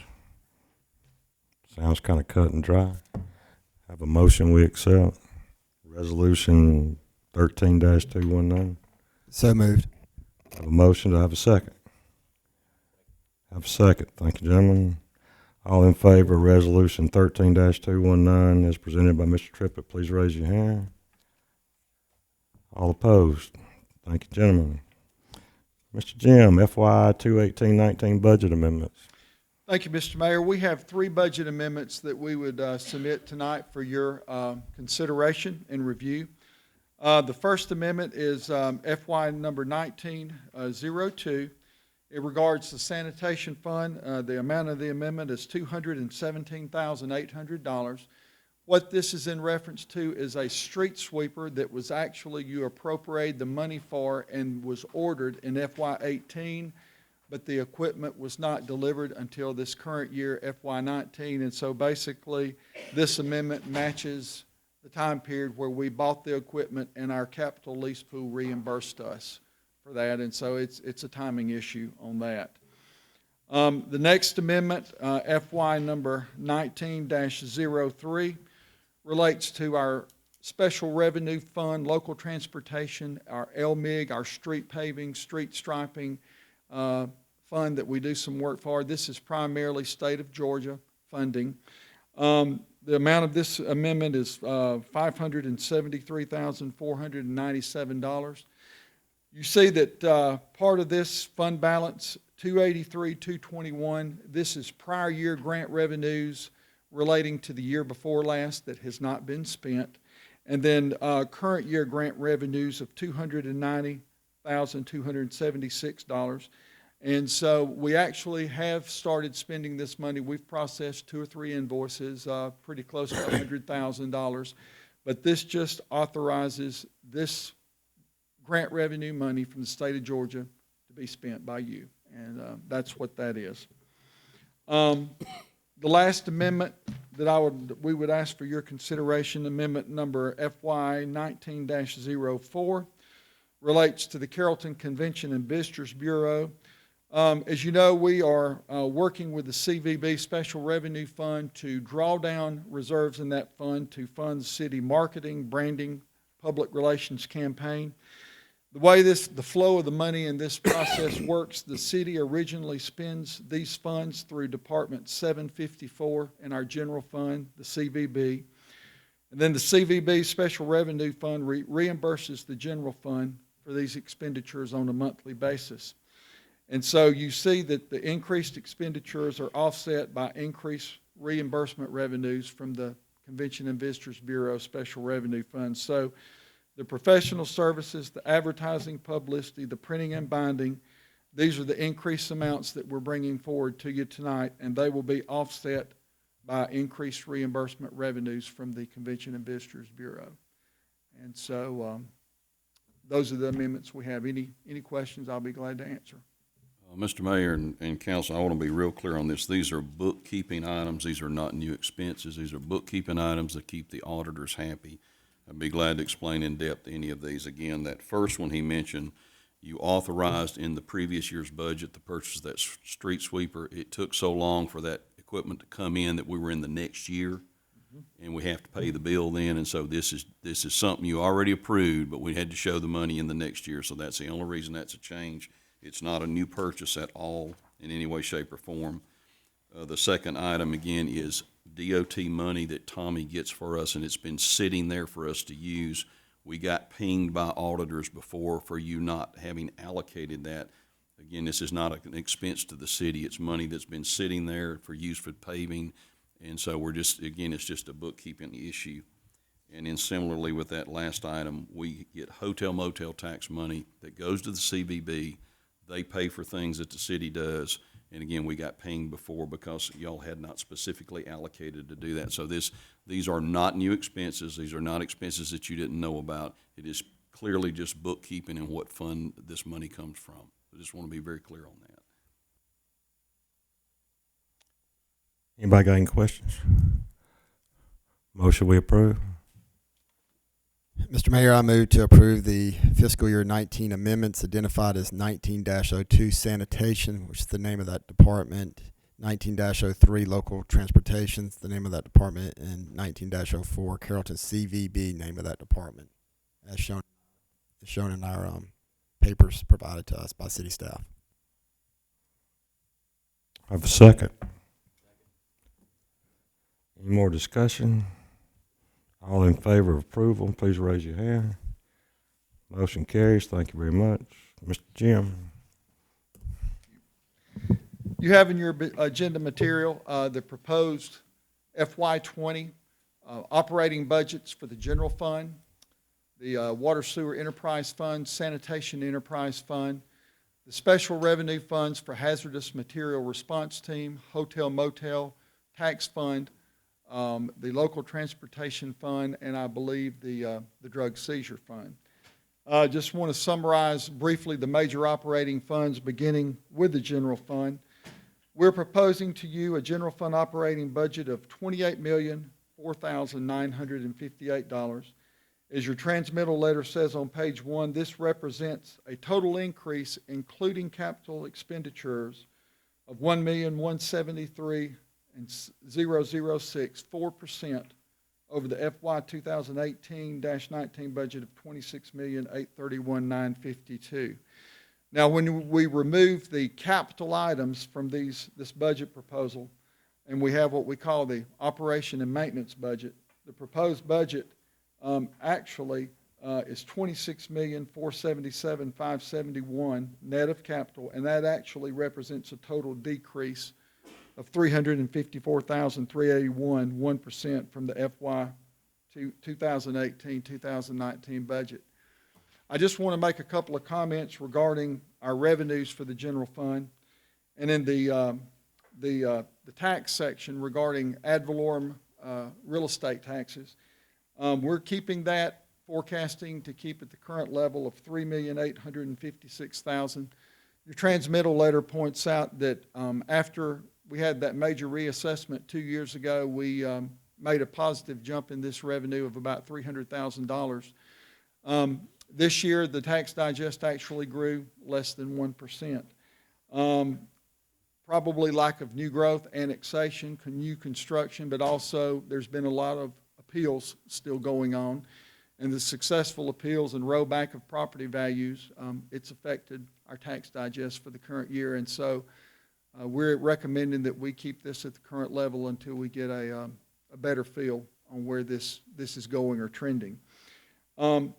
Sounds kind of cut and dry. Have a motion we accept. Resolution 13-219. So moved. Have a motion. To have a second? Have a second. Thank you, gentlemen. All in favor of Resolution 13-219 as presented by Mr. Trippett, please raise your hand. All opposed? Thank you, gentlemen. Mr. Jim, FY 2018-19 budget amendments. Thank you, Mr. Mayor. We have 3 budget amendments that we would submit tonight for your consideration and review. The first amendment is FY number 1902. It regards the sanitation fund. The amount of the amendment is $217,800. What this is in reference to is a street sweeper that was actually, you appropriated the money for and was ordered in FY 18, but the equipment was not delivered until this current year, FY 19. And so basically, this amendment matches the time period where we bought the equipment and our capital lease pool reimbursed us for that. And so it's a timing issue on that. The next amendment, FY number 19-03, relates to our special revenue fund, local transportation, our LMIG, our street paving, street striping fund that we do some work for. This is primarily state of Georgia funding. The amount of this amendment is $573,497. You see that part of this fund balance, $283,221, this is prior year grant revenues relating to the year before last that has not been spent. And then current year grant revenues of $290,276. And so we actually have started spending this money. We've processed 2 or 3 invoices, pretty close to $100,000. But this just authorizes this grant revenue money from the state of Georgia to be spent by you. And that's what that is. The last amendment that we would ask for your consideration, amendment number FY 19-04, relates to the Carrollton Convention and Visitors Bureau. As you know, we are working with the CVB Special Revenue Fund to draw down reserves in that fund to fund city marketing, branding, public relations campaign. The way the flow of the money in this process works, the city originally spends these funds through Department 754 in our general fund, the CVB. And then the CVB Special Revenue Fund reimburses the general fund for these expenditures on a monthly basis. And so you see that the increased expenditures are offset by increased reimbursement revenues from the Convention and Visitors Bureau Special Revenue Fund. So the professional services, the advertising, publicity, the printing and binding, these are the increased amounts that we're bringing forward to you tonight, and they will be offset by increased reimbursement revenues from the Convention and Visitors Bureau. And so those are the amendments we have. Any questions, I'll be glad to answer. Mr. Mayor and Council, I want to be real clear on this. These are bookkeeping items. These are not new expenses. These are bookkeeping items that keep the auditors happy. I'd be glad to explain in depth any of these. Again, that first one he mentioned, you authorized in the previous year's budget to purchase that street sweeper. It took so long for that equipment to come in that we were in the next year, and we have to pay the bill then. And so this is something you already approved, but we had to show the money in the next year. So that's the only reason that's a change. It's not a new purchase at all in any way, shape, or form. The second item, again, is DOT money that Tommy gets for us, and it's been sitting there for us to use. We got pinged by auditors before for you not having allocated that. Again, this is not an expense to the city. It's money that's been sitting there for use for paving. And so we're just, again, it's just a bookkeeping issue. And then similarly with that last item, we get hotel motel tax money that goes to the CVB. They pay for things that the city does. And again, we got pinged before because y'all had not specifically allocated to do that. So these are not new expenses. These are not expenses that you didn't know about. It is clearly just bookkeeping and what fund this money comes from. I just want to be very clear on that. Anybody got any questions? Motion we approve. Mr. Mayor, I move to approve the fiscal year 19 amendments identified as 19-02 sanitation, which is the name of that department, 19-03 local transportation, the name of that department, and 19-04 Carrollton CVB, name of that department, as shown in our papers provided to us by city staff. I have a second. Any more discussion? All in favor of approval, please raise your hand. Motion carries. Thank you very much. Mr. Jim. You have in your agenda material the proposed FY20 operating budgets for the general fund, the water sewer enterprise fund, sanitation enterprise fund, the special revenue funds for hazardous material response team, hotel motel tax fund, the local transportation fund, and I believe the drug seizure fund. Just want to summarize briefly the major operating funds, beginning with the general fund. We're proposing to you a general fund operating budget of $28,004,958. As your transmittal letter says on page 1, this represents a total increase, including capital expenditures, of $1,173,006, 4% over the FY 2018-19 budget of $26,831,952. Now, when we remove the capital items from this budget proposal, and we have what we call the operation and maintenance budget, the proposed budget actually is $26,477,571 net of capital, and that actually represents a total decrease of $354,381, 1% from the FY 2018-2019 budget. I just want to make a couple of comments regarding our revenues for the general fund, and in the tax section regarding ad valorem real estate taxes. We're keeping that, forecasting to keep at the current level of $3,856,000. Your transmittal letter points out that after we had that major reassessment 2 years ago, we made a positive jump in this revenue of about $300,000. This year, the tax digest actually grew less than 1%. Probably lack of new growth, annexation, new construction, but also there's been a lot of appeals still going on. And the successful appeals and rollback of property values, it's affected our tax digest for the current year. And so we're recommending that we keep this at the current level until we get a better feel on where this is going or trending. I'm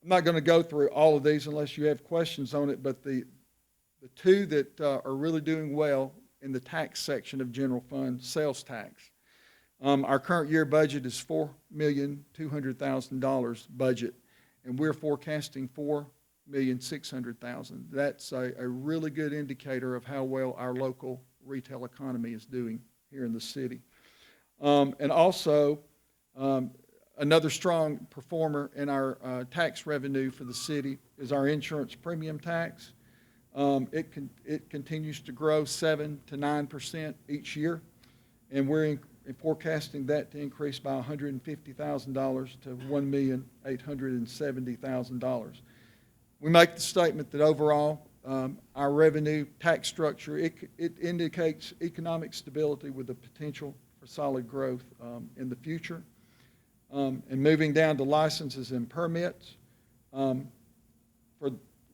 not going to go through all of these unless you have questions on it, but the two that are really doing well in the tax section of general fund, sales tax. Our current year budget is $4,200,000 budget, and we're forecasting $4,600,000. That's a really good indicator of how well our local retail economy is doing here in the city. And also, another strong performer in our tax revenue for the city is our insurance premium tax. It continues to grow 7 to 9% each year, and we're forecasting that to increase by $150,000 to $1,870,000. We make the statement that overall, our revenue tax structure, it indicates economic stability with the potential for solid growth in the future. And moving down to licenses and permits,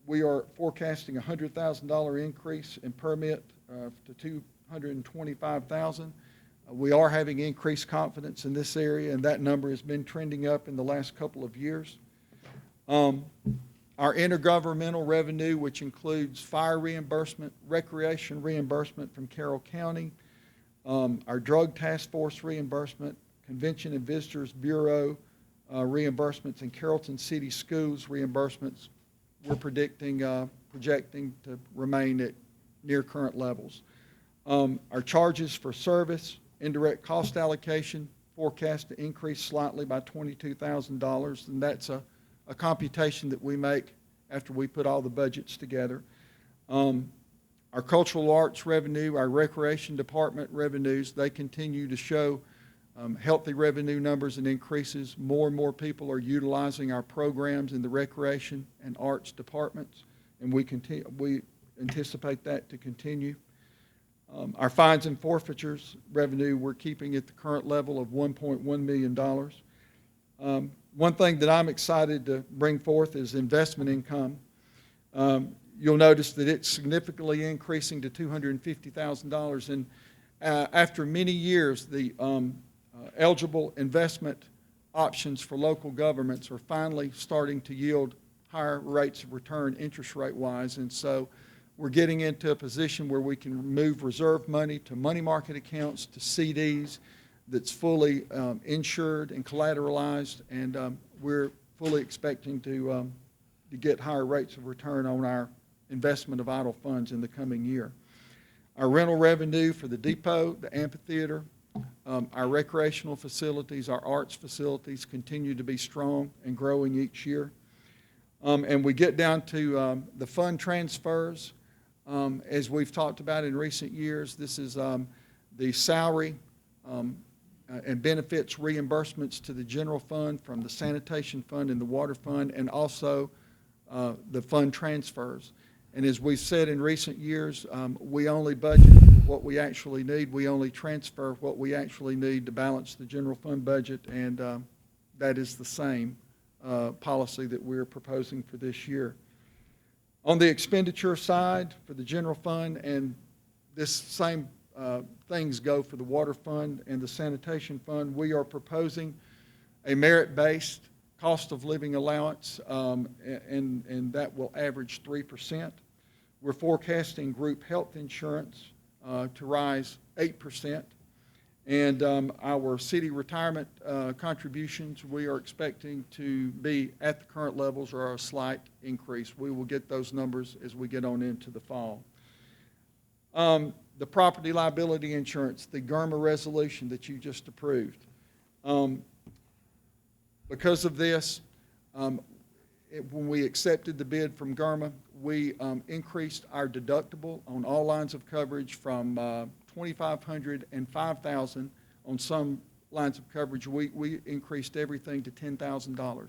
we are forecasting a $100,000 increase in permit to $225,000. We are having increased confidence in this area, and that number has been trending up in the last couple of years. Our intergovernmental revenue, which includes fire reimbursement, recreation reimbursement from Carroll County, our drug task force reimbursement, Convention and Visitors Bureau reimbursements, and Carrollton City Schools reimbursements, we're projecting to remain at near current levels. Our charges for service, indirect cost allocation, forecast to increase slightly by $22,000, and that's a computation that we make after we put all the budgets together. Our cultural arts revenue, our recreation department revenues, they continue to show healthy revenue numbers and increases. More and more people are utilizing our programs in the recreation and arts departments, and we anticipate that to continue. Our fines and forfeitures revenue, we're keeping at the current level of $1.1 million. One thing that I'm excited to bring forth is investment income. You'll notice that it's significantly increasing to $250,000, and after many years, the eligible investment options for local governments are finally starting to yield higher rates of return interest rate-wise, and so we're getting into a position where we can move reserve money to money market accounts, to CDs that's fully insured and collateralized, and we're fully expecting to get higher rates of return on our investment of idle funds in the coming year. Our rental revenue for the depot, the amphitheater, our recreational facilities, our arts facilities continue to be strong and growing each year. And we get down to the fund transfers. As we've talked about in recent years, this is the salary and benefits reimbursements to the general fund from the sanitation fund and the water fund, and also the fund transfers. And as we've said in recent years, we only budget what we actually need. We only transfer what we actually need to balance the general fund budget, and that is the same policy that we're proposing for this year. On the expenditure side for the general fund, and this same things go for the water fund and the sanitation fund, we are proposing a merit-based cost of living allowance, and that will average 3%. We're forecasting group health insurance to rise 8%. And our city retirement contributions, we are expecting to be at the current levels or a slight increase. We will get those numbers as we get on into the fall. The property liability insurance, the GERMA resolution that you just approved. Because of this, when we accepted the bid from GERMA, we increased our deductible on all lines of coverage from $2,500 and $5,000. On some lines of coverage, we increased everything to $10,000.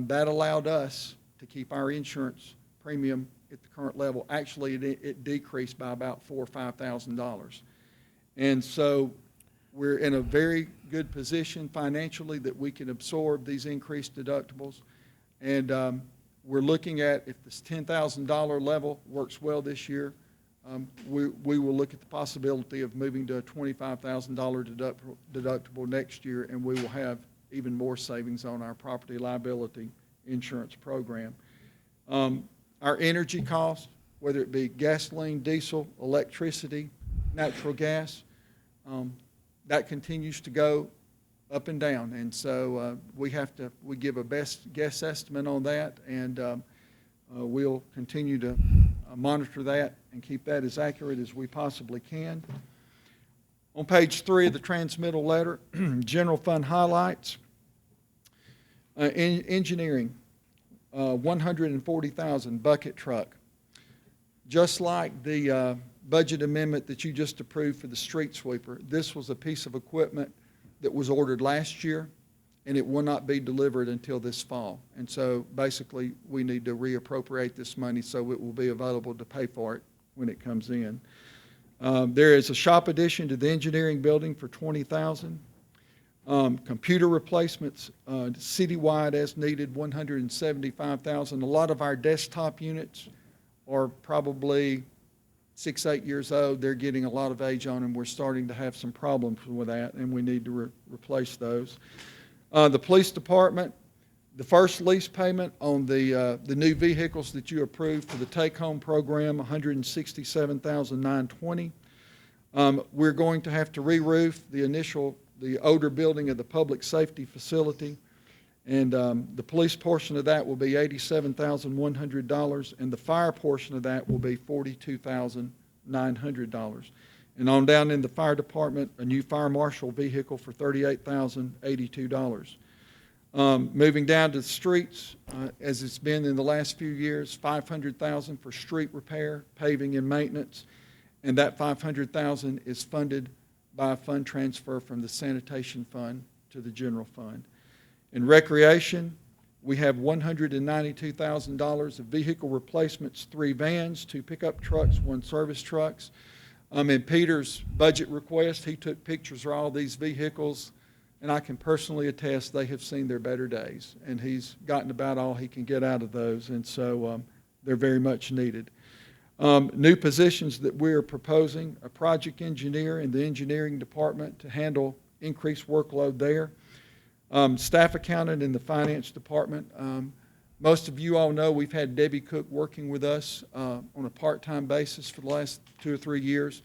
That allowed us to keep our insurance premium at the current level. Actually, it decreased by about $4,000 or $5,000. And so we're in a very good position financially that we can absorb these increased deductibles. And we're looking at, if this $10,000 level works well this year, we will look at the possibility of moving to a $25,000 deductible next year, and we will have even more savings on our property liability insurance program. Our energy costs, whether it be gasoline, diesel, electricity, natural gas, that continues to go up and down, and so we give a best guess estimate on that, and we'll continue to monitor that and keep that as accurate as we possibly can. On page 3 of the transmittal letter, general fund highlights. Engineering, $140,000 bucket truck. just like the budget amendment that you just approved for the street sweeper, this was a piece of equipment that was ordered last year, and it will not be delivered until this fall. And so basically, we need to reappropriate this money so it will be available to pay for it when it comes in. There is a shop addition to the engineering building for $20,000. Computer replacements citywide as needed, $175,000. A lot of our desktop units are probably 6, 8 years old. They're getting a lot of age on them. We're starting to have some problems with that, and we need to replace those. The police department, the first lease payment on the new vehicles that you approved for the take-home program, $167,920. We're going to have to re-roof the older building of the public safety facility, and the police portion of that will be $87,100, and the fire portion of that will be $42,900. And on down in the fire department, a new fire marshal vehicle for $38,082. Moving down to the streets, as it's been in the last few years, $500,000 for street repair, paving, and maintenance, and that $500,000 is funded by a fund transfer from the sanitation fund to the general fund. In recreation, we have $192,000 of vehicle replacements, 3 vans, 2 pickup trucks, 1 service trucks. In Peter's budget request, he took pictures of all these vehicles, and I can personally attest they have seen their better days, and he's gotten about all he can get out of those, and so they're very much needed. New positions that we're proposing, a project engineer in the engineering department to handle increased workload there. Staff accountant in the finance department. Most of you all know we've had Debbie Cook working with us on a part-time basis for the last 2 or 3 years.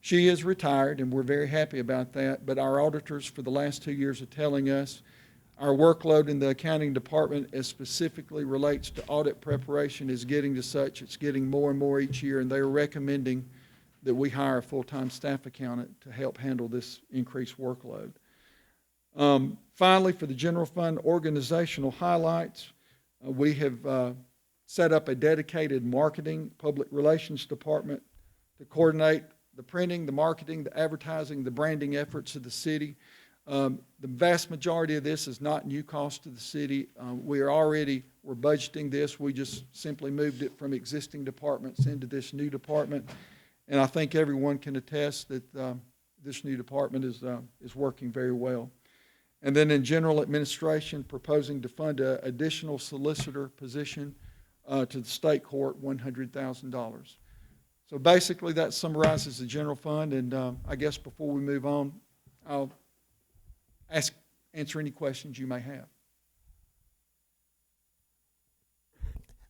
She is retired, and we're very happy about that, but our auditors for the last 2 years are telling us our workload in the accounting department, as specifically relates to audit preparation, is getting to such, it's getting more and more each year, and they're recommending that we hire a full-time staff accountant to help handle this increased workload. Finally, for the general fund organizational highlights, we have set up a dedicated marketing public relations department to coordinate the printing, the marketing, the advertising, the branding efforts of the city. The vast majority of this is not new cost to the city. We're budgeting this. We just simply moved it from existing departments into this new department. And I think everyone can attest that this new department is working very well. And then in general administration, proposing to fund an additional solicitor position to the state court, $100,000. So basically that summarizes the general fund, and I guess before we move on, I'll answer any questions you may have.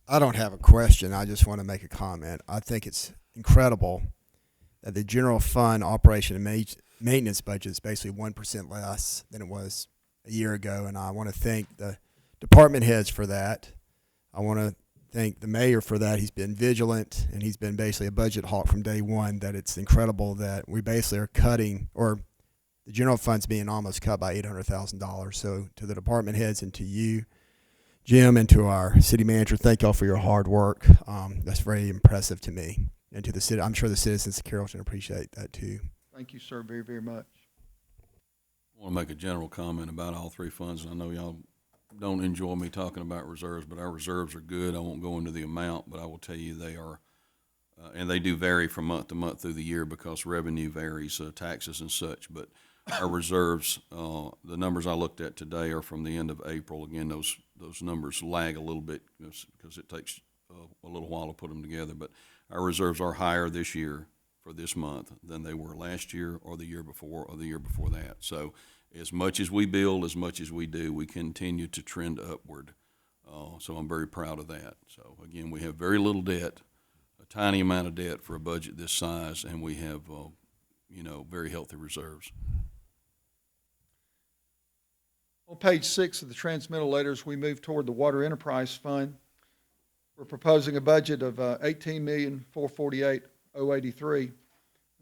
I don't have a question. I just want to make a comment. I think it's incredible that the general fund operation and maintenance budget is basically 1% less than it was a year ago, and I want to thank the department heads for that. I want to thank the mayor for that. He's been vigilant, and he's been basically a budget hawk from day one. That it's incredible that we basically are cutting, or the general fund's being almost cut by $800,000. So to the department heads and to you, Jim, and to our city manager, thank y'all for your hard work. That's very impressive to me. And to the city, I'm sure the citizens of Carrollton appreciate that too. Thank you, sir, very, very much. I want to make a general comment about all 3 funds. I know y'all don't enjoy me talking about reserves, but our reserves are good. I won't go into the amount, but I will tell you they are, and they do vary from month to month through the year because revenue varies, taxes and such. But our reserves, the numbers I looked at today are from the end of April. Again, those numbers lag a little bit because it takes a little while to put them together. But our reserves are higher this year for this month than they were last year or the year before or the year before that. So as much as we build, as much as we do, we continue to trend upward. So I'm very proud of that. So again, we have very little debt, a tiny amount of debt for a budget this size, and we have, very healthy reserves. On page 6 of the transmittal letters, we move toward the Water Enterprise Fund. We're proposing a budget of $18,448,083.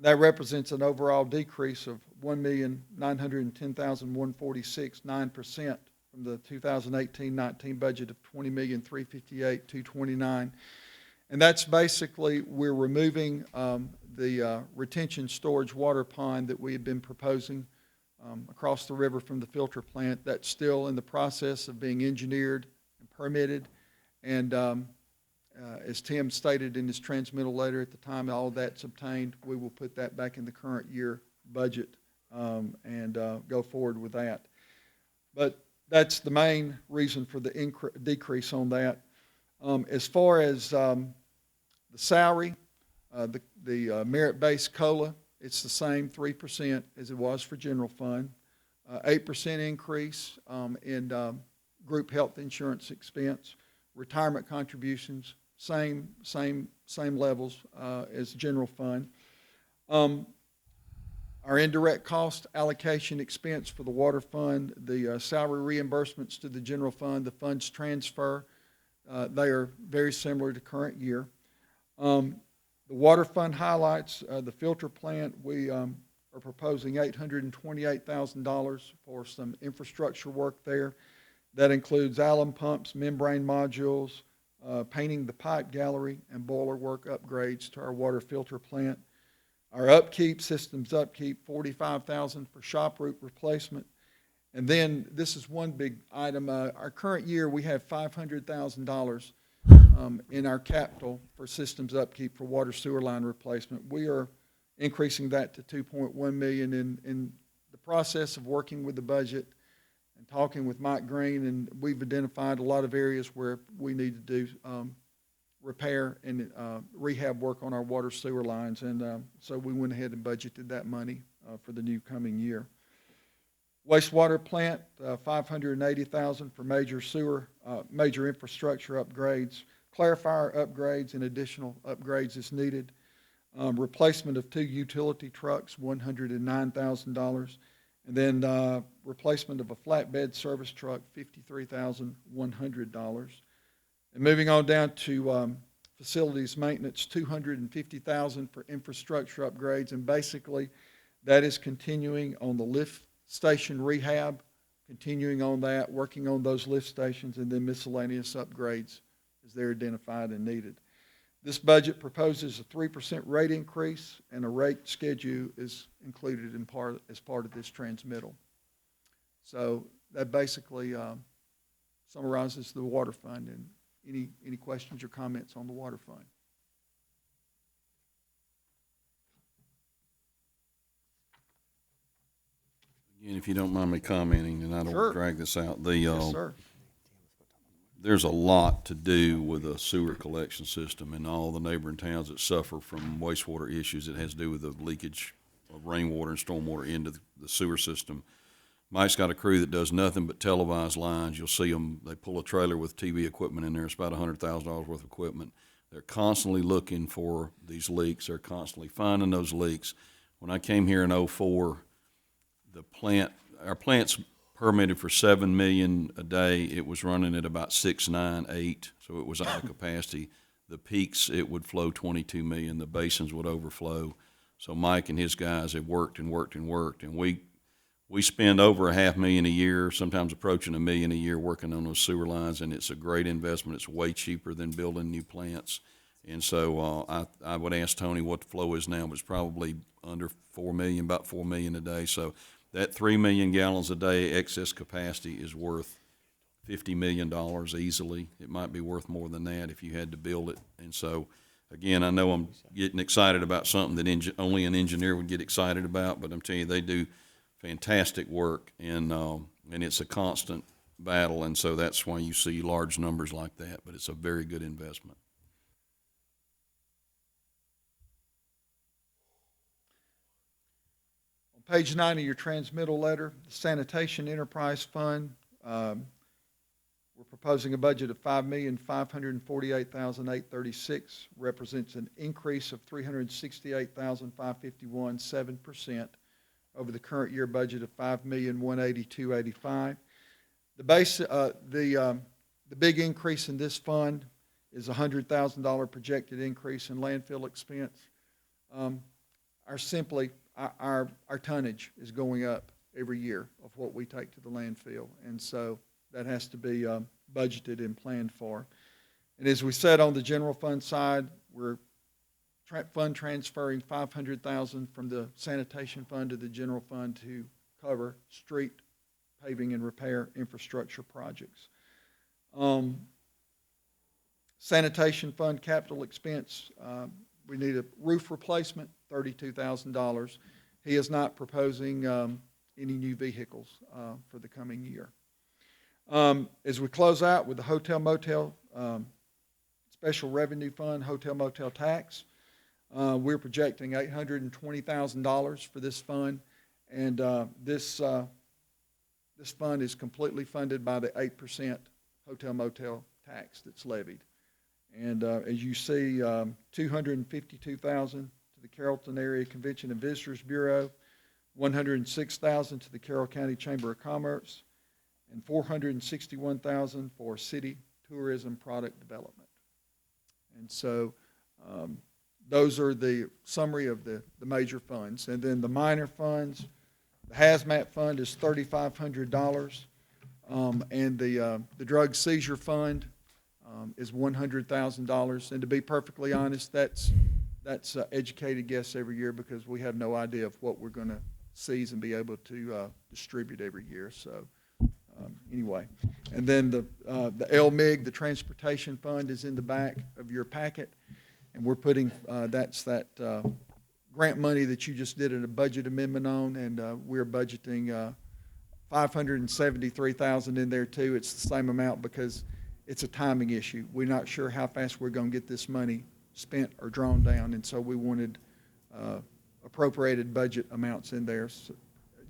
That represents an overall decrease of $1,910,146, 9% from the 2018-19 budget of $20,358,229. And that's basically, we're removing the retention storage water pond that we had been proposing across the river from the filter plant. That's still in the process of being engineered and permitted. And as Tim stated in his transmittal letter, at the time all of that's obtained, we will put that back in the current year budget and go forward with that. But that's the main reason for the decrease on that. As far as the salary, the merit-based COLA, it's the same 3% as it was for general fund. 8% increase in group health insurance expense. Retirement contributions, same levels as general fund. Our indirect cost allocation expense for the water fund, the salary reimbursements to the general fund, the funds transfer, they are very similar to current year. The water fund highlights, the filter plant, we are proposing $828,000 for some infrastructure work there. That includes alum pumps, membrane modules, painting the pipe gallery, and boiler work upgrades to our water filter plant. Our upkeep, systems upkeep, $45,000 for shop roof replacement. And then this is one big item. Our current year, we have $500,000 in our capital for systems upkeep for water sewer line replacement. We are increasing that to $2.1 million in the process of working with the budget and talking with Mike Green, and we've identified a lot of areas where we need to do repair and rehab work on our water sewer lines, and so we went ahead and budgeted that money for the new coming year. Wastewater plant, $580,000 for major infrastructure upgrades, clarifier upgrades, and additional upgrades as needed. Replacement of 2 utility trucks, $109,000, and then replacement of a flatbed service truck, $53,100. And moving on down to facilities maintenance, $250,000 for infrastructure upgrades, and basically that is continuing on the lift station rehab, continuing on that, working on those lift stations, and then miscellaneous upgrades as they're identified and needed. This budget proposes a 3% rate increase, and a rate schedule is included as part of this transmittal. So that basically summarizes the water fund. And any questions or comments on the water fund? Again, if you don't mind me commenting, and I don't Sure. drag this out, Yes, sir. there's a lot to do with a sewer collection system and all the neighboring towns that suffer from wastewater issues. It has to do with the leakage of rainwater and stormwater into the sewer system. Mike's got a crew that does nothing but televised lines. You'll see them, they pull a trailer with TV equipment in there. It's about $100,000 worth of equipment. They're constantly looking for these leaks. They're constantly finding those leaks. When I came here in '04, our plant's permitted for 7 million a day. It was running at about 6, 9, 8, so it was out of capacity. The peaks, it would flow 22 million. The basins would overflow. So Mike and his guys have worked and worked and worked, and we spend over $500,000 a year, sometimes approaching $1 million a year working on those sewer lines, and it's a great investment. It's way cheaper than building new plants. And so I would ask Tony what the flow is now, but it's probably under 4 million, about 4 million a day. So that 3 million gallons a day excess capacity is worth $50 million easily. It might be worth more than that if you had to build it. And so, again, I know I'm getting excited about something that only an engineer would get excited about, but I'm telling you, they do fantastic work, and it's a constant battle, and so that's why you see large numbers like that, but it's a very good investment. On page 9 of your transmittal letter, the Sanitation Enterprise Fund, we're proposing a budget of $5,548,836, represents an increase of $368,551, 7%. Over the current year budget of $5,182,085. The big increase in this fund is a $100,000 projected increase in landfill expense. Our tonnage is going up every year of what we take to the landfill, and so that has to be budgeted and planned for. And as we said on the general fund side, we're fund transferring $500,000 from the sanitation fund to the general fund to cover street paving and repair infrastructure projects. Sanitation fund capital expense, we need a roof replacement, $32,000. He is not proposing any new vehicles for the coming year. As we close out with the hotel motel special revenue fund, hotel motel tax, we're projecting $820,000 for this fund, and this fund is completely funded by the 8% hotel motel tax that's levied. And as you see, $252,000 to the Carrollton Area Convention and Visitors Bureau, $106,000 to the Carroll County Chamber of Commerce, and $461,000 for city tourism product development. And so those are the summary of the major funds. And then the minor funds, the hazmat fund is $3,500, and the drug seizure fund is $100,000. And to be perfectly honest, that's educated guess every year because we have no idea of what we're going to seize and be able to distribute every year. So anyway, and then the LMIG, the transportation fund, is in the back of your packet, and we're putting that's that grant money that you just did a budget amendment on, and we're budgeting $573,000 in there too. It's the same amount because it's a timing issue. We're not sure how fast we're going to get this money spent or drawn down, and so we wanted appropriated budget amounts in there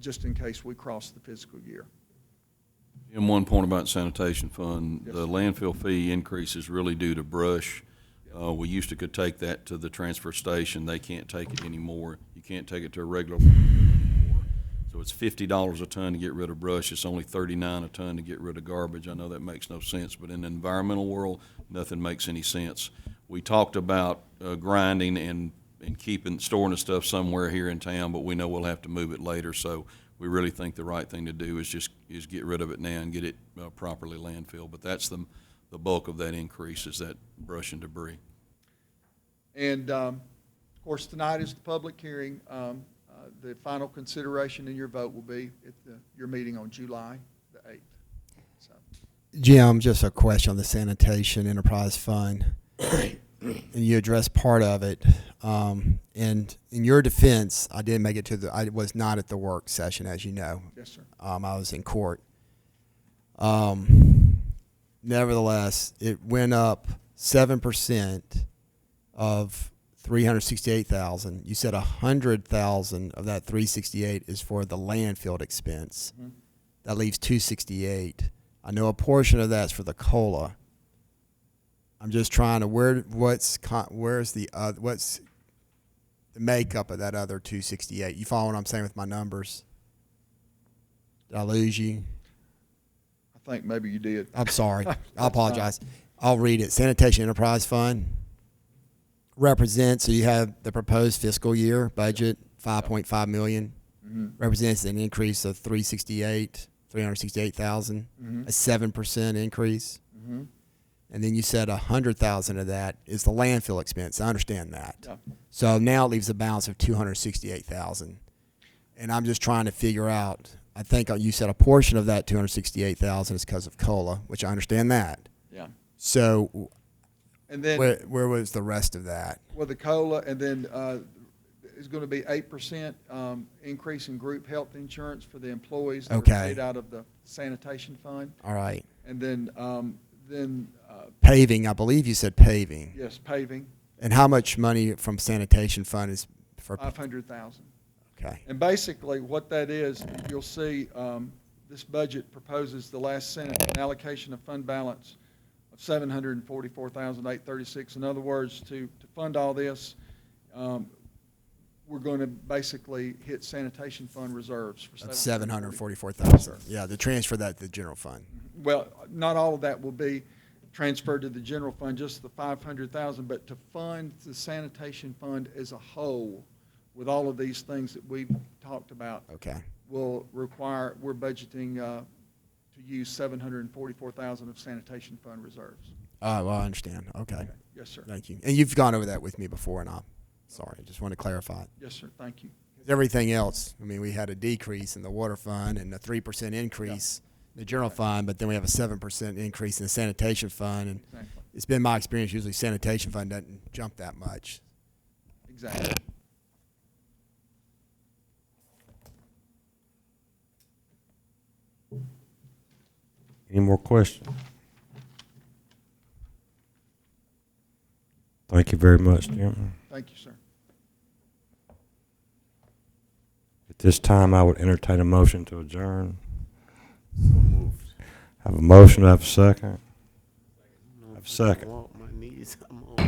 just in case we cross the fiscal year. And one point about sanitation fund, Yes. the landfill fee increase is really due to brush. We used to could take that to the transfer station. They can't take it anymore. You can't take it to a regular anymore. So it's $50 a ton to get rid of brush. It's only $39 a ton to get rid of garbage. I know that makes no sense, but in the environmental world, nothing makes any sense. We talked about grinding and storing the stuff somewhere here in town, but we know we'll have to move it later. So we really think the right thing to do is get rid of it now and get it properly landfill. But that's the bulk of that increase is that brush and debris. And of course, tonight is the public hearing. The final consideration in your vote will be at your meeting on July the 8th. So. Jim, just a question on the sanitation enterprise fund. And you addressed part of it. And in your defense, I didn't make it I was not at the work session, as you know. Yes, sir. I was in court. Nevertheless, it went up 7% of $368,000. You said $100,000 of that $368 is for the landfill expense. Mm-hmm. That leaves $268. I know a portion of that's for the COLA. I'm just trying to what's the makeup of that other $268? You follow what I'm saying with my numbers? Did I lose you? I think maybe you did. I'm sorry. I apologize. I'll read it. Sanitation Enterprise Fund represents, so you have the proposed fiscal year budget, $5.5 million, represents an increase of $368,000, a 7% increase. Mm-hmm. And then you said $100,000 of that is the landfill expense. I understand that. Yeah. So now it leaves a balance of $268,000. And I'm just trying to figure out, I think you said a portion of that $268,000 is because of COLA, which I understand that. Yeah. So and then where was the rest of that? Well, the COLA, and then is going to be 8% increase in group health insurance for the employees that are paid out of the sanitation fund. All right. And then paving, I believe you said paving. Yes, paving. And how much money from sanitation fund is for? $500,000. Okay. And basically what that is, you'll see this budget proposes the last Senate an allocation of fund balance of $744,836. In other words, to fund all this, we're going to basically hit sanitation fund reserves for $744,000. Yeah, to transfer that to the general fund. Well, not all of that will be transferred to the general fund, just the $500,000, but to fund the sanitation fund as a whole with all of these things that we've talked about. Okay. Will require, we're budgeting to use $744,000 of sanitation fund reserves. Well, I understand. Okay. Yes, sir. Thank you. And you've gone over that with me before, and I'm sorry. I just want to clarify it. Yes, sir. Thank you. Everything else, I mean, we had a decrease in the water fund and a 3% increase in the general fund, but then we have a 7% increase in the sanitation fund. And Exactly. it's been my experience, usually sanitation fund doesn't jump that much. Exactly. Any more questions? Thank you very much, Jim. Thank you, sir. At this time, I would entertain a motion to adjourn. Have a motion, have a second. Have a second. My knees, I'm on.